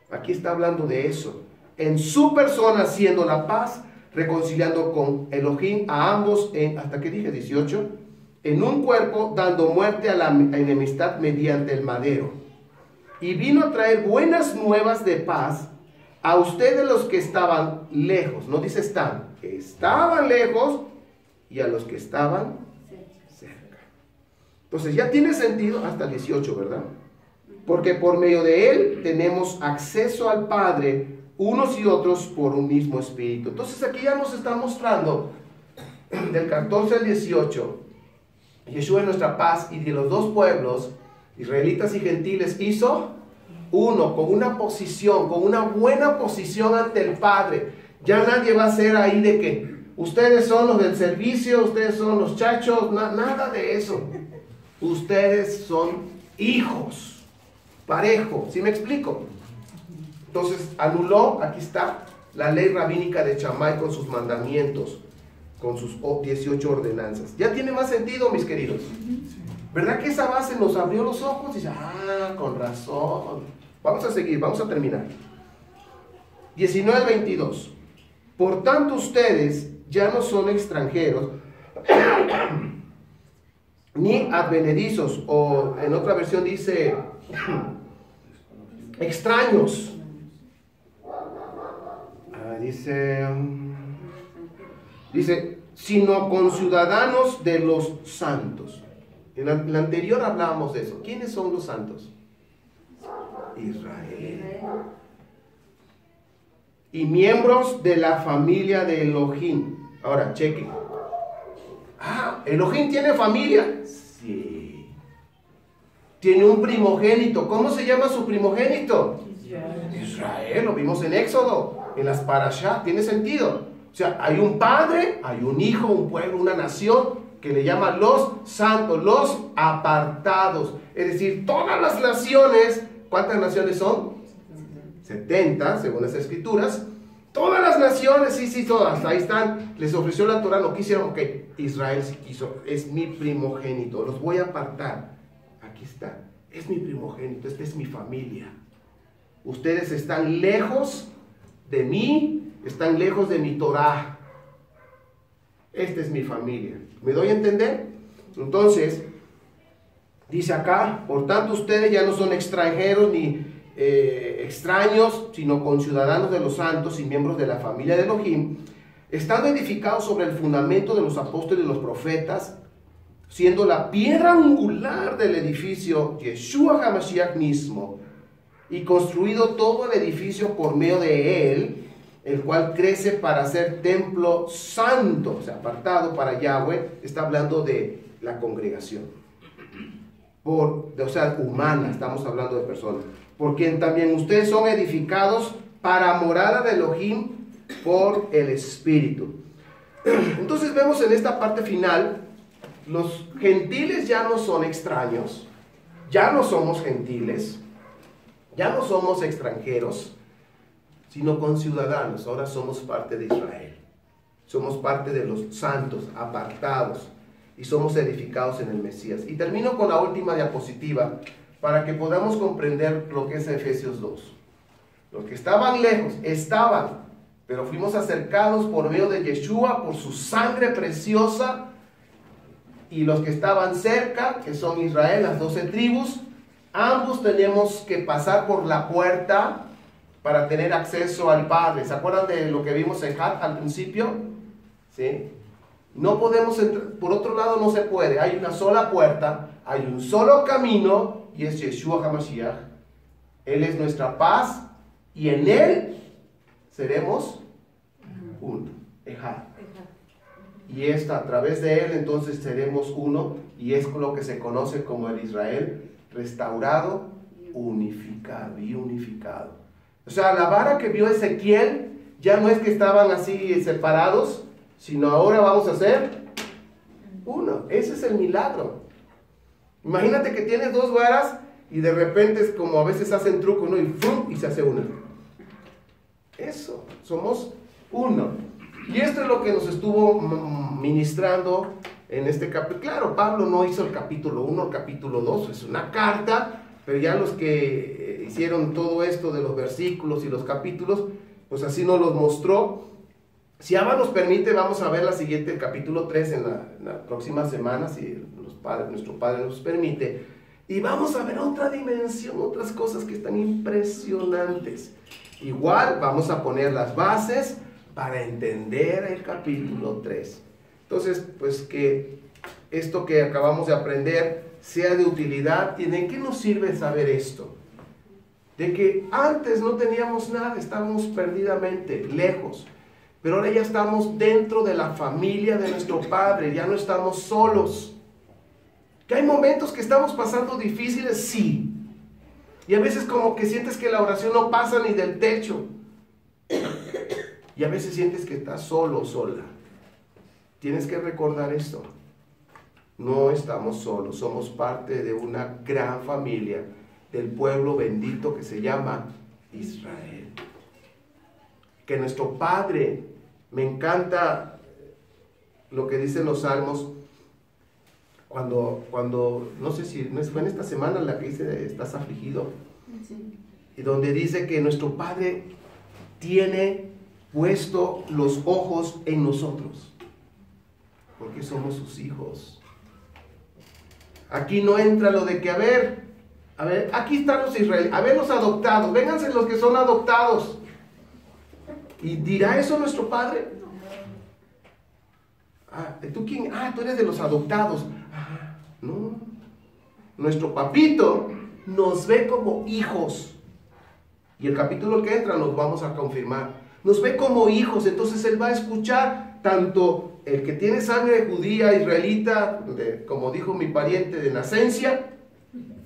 Aquí está hablando de eso. En su persona haciendo la paz, reconciliando con Elohim a ambos, hasta que dije 18, en un cuerpo, dando muerte a la enemistad mediante el madero. Y vino a traer buenas nuevas de paz a ustedes los que estaban lejos. No dice están, estaban lejos, y a los que estaban cerca. Entonces ya tiene sentido hasta el 18, ¿verdad? Porque por medio de él tenemos acceso al Padre, unos y otros por un mismo espíritu. Entonces aquí ya nos está mostrando del 14 al 18, Yeshua es nuestra paz, y de los dos pueblos, israelitas y gentiles, hizo uno, con una posición, con una buena posición ante el Padre. Ya nadie va a ser ahí de que ustedes son los del servicio, ustedes son los chachos, nada de eso. Ustedes son hijos, parejo, ¿sí me explico? Entonces anuló, aquí está, la ley rabínica de Shammai con sus mandamientos, con sus 18 ordenanzas. ¿Ya tiene más sentido, mis queridos? ¿Verdad que esa base nos abrió los ojos? Y dice, con razón. Vamos a seguir, vamos a terminar. 19:22. Por tanto, ustedes ya no son extranjeros, ni advenedizos, o en otra versión dice, extraños. Dice, sino conciudadanos de los santos. En la anterior hablábamos de eso. ¿Quiénes son los santos? Israel. Y miembros de la familia de Elohim. Ahora, chequen. ¿Elohim tiene familia? Sí. Tiene un primogénito. ¿Cómo se llama su primogénito? Israel. Lo vimos en Éxodo, en las Parashá. ¿Tiene sentido? O sea, hay un padre, hay un hijo, un pueblo, una nación que le llama los santos, los apartados. Es decir, todas las naciones, ¿cuántas naciones son? 70, según las escrituras. Todas las naciones, sí, todas, ahí están. Les ofreció la Torah, no quisieron, ok, Israel sí quiso, es mi primogénito, los voy a apartar. Aquí está, es mi primogénito, esta es mi familia. Ustedes están lejos de mí, están lejos de mi Torah. Esta es mi familia. ¿Me doy a entender? Entonces, dice acá, por tanto ustedes ya no son extranjeros ni extraños, sino conciudadanos de los santos y miembros de la familia de Elohim, estando edificados sobre el fundamento de los apóstoles y los profetas, siendo la piedra angular del edificio Yeshua HaMashiach mismo, y construido todo el edificio por medio de él, el cual crece para ser templo santo, o sea, apartado para Yahweh. Está hablando de la congregación, o sea, humana, estamos hablando de personas, por quien también ustedes son edificados para morada de Elohim por el Espíritu. Entonces vemos en esta parte final, los gentiles ya no son extraños, ya no somos gentiles, ya no somos extranjeros, sino conciudadanos. Ahora somos parte de Israel, somos parte de los santos, apartados, y somos edificados en el Mesías. Y termino con la última diapositiva para que podamos comprender lo que es Efesios 2. Los que estaban lejos, pero fuimos acercados por medio de Yeshua, por su sangre preciosa. Y los que estaban cerca, que son Israel, las 12 tribus, ambos tenemos que pasar por la puerta para tener acceso al Padre. ¿Se acuerdan de lo que vimos en Hat al principio? ¿Sí? No podemos entrar, por otro lado no se puede. Hay una sola puerta, hay un solo camino, y es Yeshua HaMashiach. Él es nuestra paz, y en Él seremos uno. Ejad. Y a través de Él entonces seremos uno, y es lo que se conoce como el Israel restaurado, unificado y unificado. O sea, la vara que vio Ezequiel ya no es que estaban así separados, sino ahora vamos a ser uno. Ese es el milagro. Imagínate que tienes dos varas y de repente es como a veces hacen truco, ¿no? Y ¡fum! Y se hace una. Eso, somos uno. Y esto es lo que nos estuvo ministrando en este capítulo. Claro, Pablo no hizo el capítulo 1, el capítulo 2, es una carta, pero ya los que hicieron todo esto de los versículos y los capítulos, pues así nos los mostró. Si Abba nos permite, vamos a ver la siguiente, el capítulo 3 en la próxima semana, si nuestro Padre nos permite. Y vamos a ver otra dimensión, otras cosas que están impresionantes. Igual vamos a poner las bases para entender el capítulo 3. Entonces, pues que esto que acabamos de aprender sea de utilidad. ¿De qué nos sirve saber esto? De que antes no teníamos nada, estábamos perdidamente lejos. Pero ahora ya estamos dentro de la familia de nuestro Padre, ya no estamos solos. ¿Que hay momentos que estamos pasando difíciles? Sí. Y a veces como que sientes que la oración no pasa ni del techo. Y a veces sientes que estás solo o sola. Tienes que recordar esto. No estamos solos, somos parte de una gran familia, del pueblo bendito que se llama Israel. Que nuestro Padre, me encanta lo que dicen los salmos, cuando no sé si fue en esta semana la que dice, estás afligido, sí. Y donde dice que nuestro Padre tiene puesto los ojos en nosotros, porque somos sus hijos. Aquí no entra lo de que, a ver, aquí están los israelíes, a ver los adoptados, vénganse los que son adoptados. ¿Y dirá eso nuestro Padre? ¿Tú quién? Tú eres de los adoptados. No. Nuestro papito nos ve como hijos. Y el capítulo que entra nos vamos a confirmar. Nos ve como hijos, entonces Él va a escuchar tanto el que tiene sangre judía, israelita, como dijo mi pariente, de nacencia,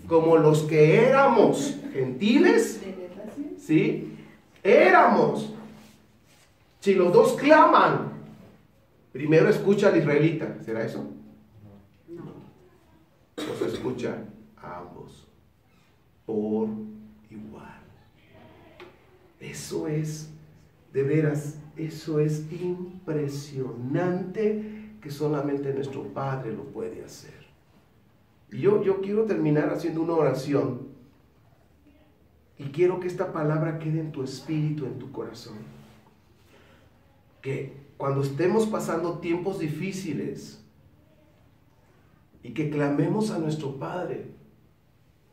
como los que éramos gentiles. ¿Sí? Éramos. Si los dos claman, primero escucha al israelita. ¿Será eso? No. Pues escucha a ambos por igual. Eso es, de veras, eso es impresionante, que solamente nuestro Padre lo puede hacer. Y yo quiero terminar haciendo una oración, y quiero que esta palabra quede en tu espíritu, en tu corazón. Que cuando estemos pasando tiempos difíciles y que clamemos a nuestro Padre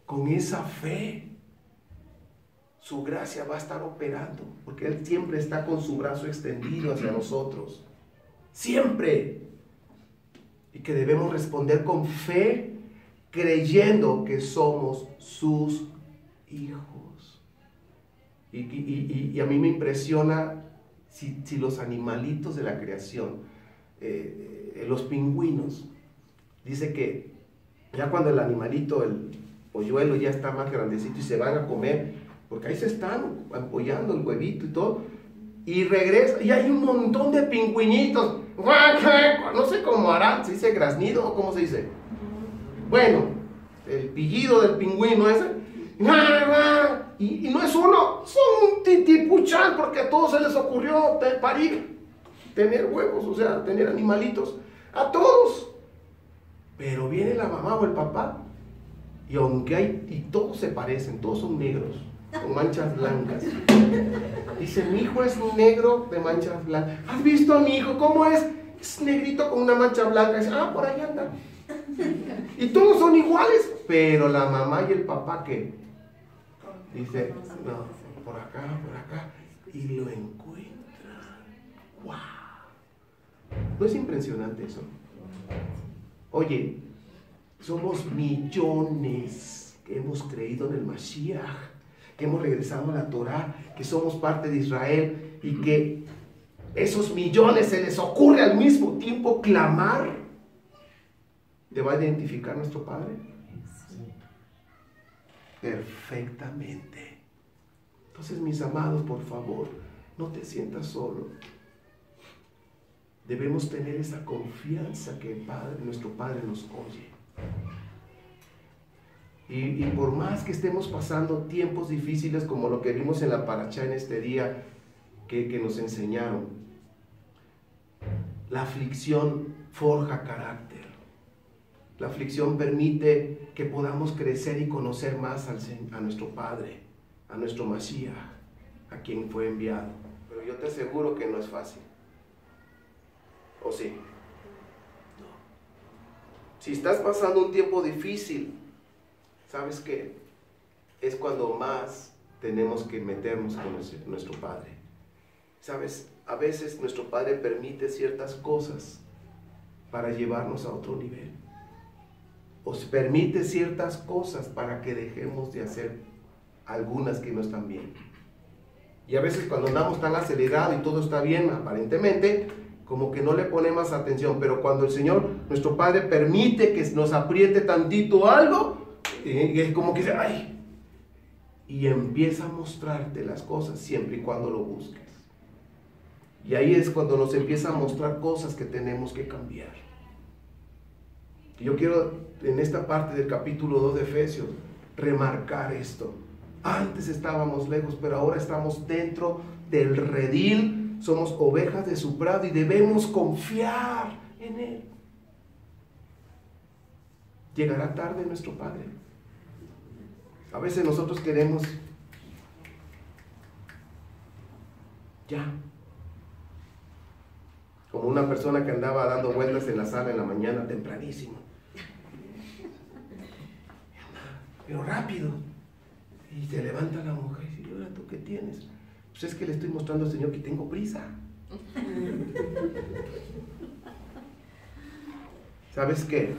con esa fe, su gracia va a estar operando, porque Él siempre está con su brazo extendido hacia nosotros, siempre, y que debemos responder con fe, creyendo que somos sus hijos. Y a mí me impresiona si los animalitos de la creación, los pingüinos, dice que ya cuando el animalito, el polluelo ya está más grandecito y se van a comer, porque ahí se están apoyando el huevito y todo, y regresa, y hay un montón de pingüinitos, no sé cómo harán, ¿se dice graznido o cómo se dice? Bueno, el pillido del pingüino ese, y no es uno, son un titipuchán, porque a todos se les ocurrió parir, tener huevos, o sea, tener animalitos, a todos. Pero viene la mamá o el papá, y aunque hay, y todos se parecen, todos son negros, con manchas blancas. Dice, mi hijo es negro de manchas blancas. ¿Has visto a mi hijo? ¿Cómo es? Es negrito con una mancha blanca. Dice, por ahí anda. Y todos son iguales, pero la mamá y el papá, ¿qué? Dice, no, por acá, y lo encuentran. ¡Wow! ¿No es impresionante eso? Oye, somos millones que hemos creído en el Mashiach, que hemos regresado a la Torah, que somos parte de Israel, y que esos millones se les ocurre al mismo tiempo clamar. ¿Te va a identificar nuestro Padre? Perfectamente. Entonces, mis amados, por favor, no te sientas solo. Debemos tener esa confianza que nuestro Padre nos oye. Y por más que estemos pasando tiempos difíciles como lo que vimos en la parashá en este día que nos enseñaron, la aflicción forja carácter. La aflicción permite que podamos crecer y conocer más a nuestro Padre, a nuestro Mashiach, a quien fue enviado. Pero yo te aseguro que no es fácil. ¿O sí? No. Si estás pasando un tiempo difícil, ¿sabes qué? Es cuando más tenemos que meternos con nuestro Padre. ¿Sabes? A veces nuestro Padre permite ciertas cosas para llevarnos a otro nivel. O se permite ciertas cosas para que dejemos de hacer algunas que no están bien. Y a veces cuando andamos tan acelerados y todo está bien, aparentemente, como que no le ponemos atención. Pero cuando el Señor, nuestro Padre, permite que nos apriete tantito algo, es como que dice, ¡ay! Y empieza a mostrarte las cosas siempre y cuando lo busques. Y ahí es cuando nos empieza a mostrar cosas que tenemos que cambiar. Yo quiero en esta parte del capítulo 2 de Efesios remarcar esto. Antes estábamos lejos, pero ahora estamos dentro del redil. Somos ovejas de su prado y debemos confiar en Él. Llegará tarde nuestro Padre. A veces nosotros queremos ya. Como una persona que andaba dando vueltas en la sala en la mañana tempranísimo. Pero rápido. Y se levanta la mujer y dice, ¿ahora tú qué tienes? Pues es que le estoy mostrando al Señor que tengo prisa. ¿Sabes qué?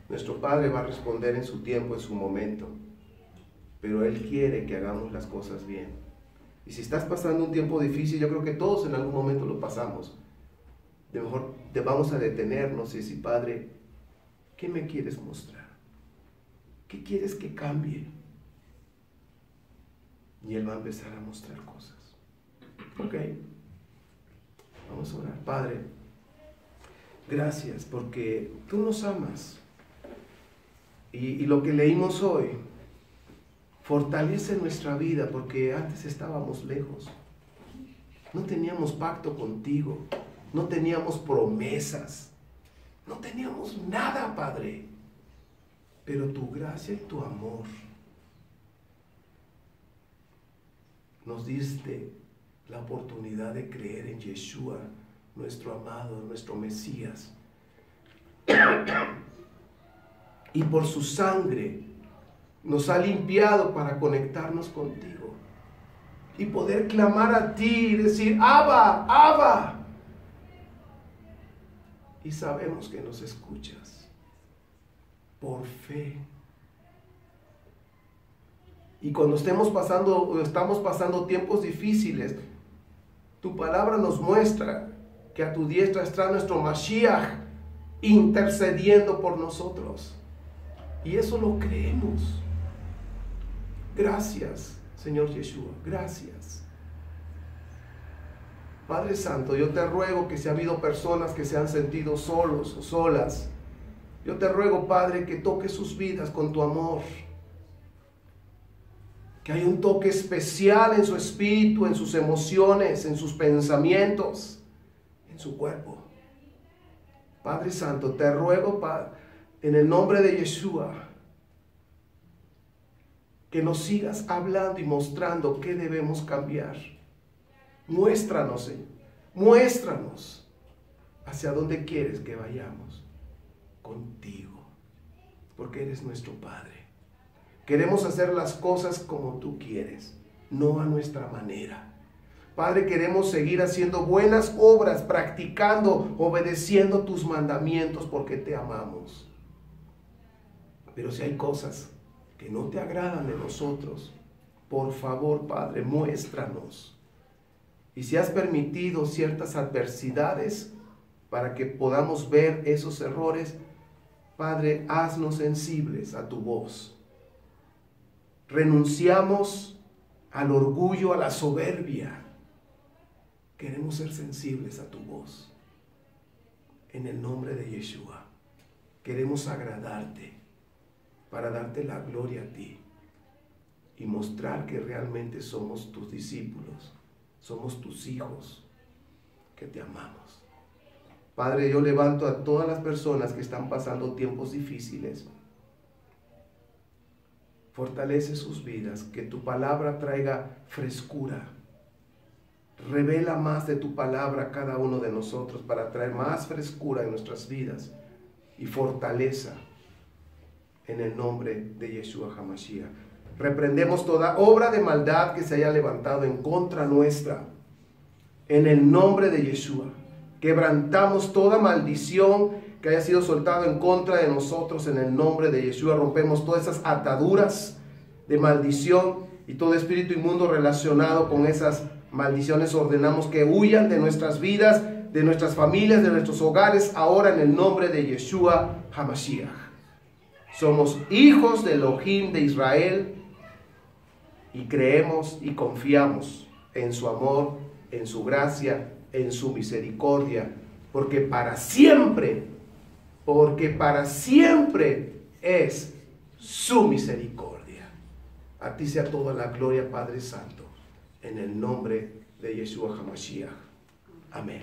Nuestro Padre va a responder en su tiempo, en su momento. Pero Él quiere que hagamos las cosas bien. Y si estás pasando un tiempo difícil, yo creo que todos en algún momento lo pasamos. De mejor te vamos a detenernos y decir, Padre, ¿qué me quieres mostrar? ¿Qué quieres que cambie? Y Él va a empezar a mostrar cosas. Ok. Vamos a orar. Padre, gracias porque tú nos amas. Y lo que leímos hoy fortalece nuestra vida porque antes estábamos lejos. No teníamos pacto contigo. No teníamos promesas. No teníamos nada, Padre. Pero tu gracia y tu amor nos diste la oportunidad de creer en Yeshua, nuestro amado, nuestro Mesías. Y por su sangre nos ha limpiado para conectarnos contigo y poder clamar a ti y decir, Abba, Abba. Y sabemos que nos escuchas por fe. Y cuando estamos pasando tiempos difíciles, tu palabra nos muestra que a tu diestra está nuestro Mashiach intercediendo por nosotros. Y eso lo creemos. Gracias, Señor Yeshua, gracias. Padre Santo, yo te ruego que si ha habido personas que se han sentido solos o solas, yo te ruego, Padre, que toques sus vidas con tu amor. Que haya un toque especial en su espíritu, en sus emociones, en sus pensamientos, en su cuerpo. Padre Santo, te ruego, Padre, en el nombre de Yeshua, que nos sigas hablando y mostrando qué debemos cambiar. Muéstranos, Señor, muéstranos hacia dónde quieres que vayamos contigo, porque eres nuestro Padre. Queremos hacer las cosas como tú quieres, no a nuestra manera. Padre, queremos seguir haciendo buenas obras, practicando, obedeciendo tus mandamientos porque te amamos. Pero si hay cosas que no te agradan de nosotros, por favor, Padre, muéstranos. Y si has permitido ciertas adversidades para que podamos ver esos errores, Padre, haznos sensibles a tu voz. Renunciamos al orgullo, a la soberbia. Queremos ser sensibles a tu voz. En el nombre de Yeshua, queremos agradarte para darte la gloria a ti y mostrar que realmente somos tus discípulos, somos tus hijos, que te amamos. Padre, yo levanto a todas las personas que están pasando tiempos difíciles. Fortalece sus vidas, que tu palabra traiga frescura. Revela más de tu palabra a cada uno de nosotros para traer más frescura en nuestras vidas y fortaleza en el nombre de Yeshua HaMashiach. Reprendemos toda obra de maldad que se haya levantado en contra nuestra. En el nombre de Yeshua. Quebrantamos toda maldición que haya sido soltado en contra de nosotros en el nombre de Yeshua. Rompemos todas esas ataduras de maldición y todo espíritu inmundo relacionado con esas maldiciones. Ordenamos que huyan de nuestras vidas, de nuestras familias, de nuestros hogares, ahora en el nombre de Yeshua HaMashiach. Somos hijos de Elohim de Israel y creemos y confiamos en su amor, en su gracia, en su misericordia, porque para siempre es su misericordia. A ti sea toda la gloria, Padre Santo, en el nombre de Yeshua HaMashiach. Amén.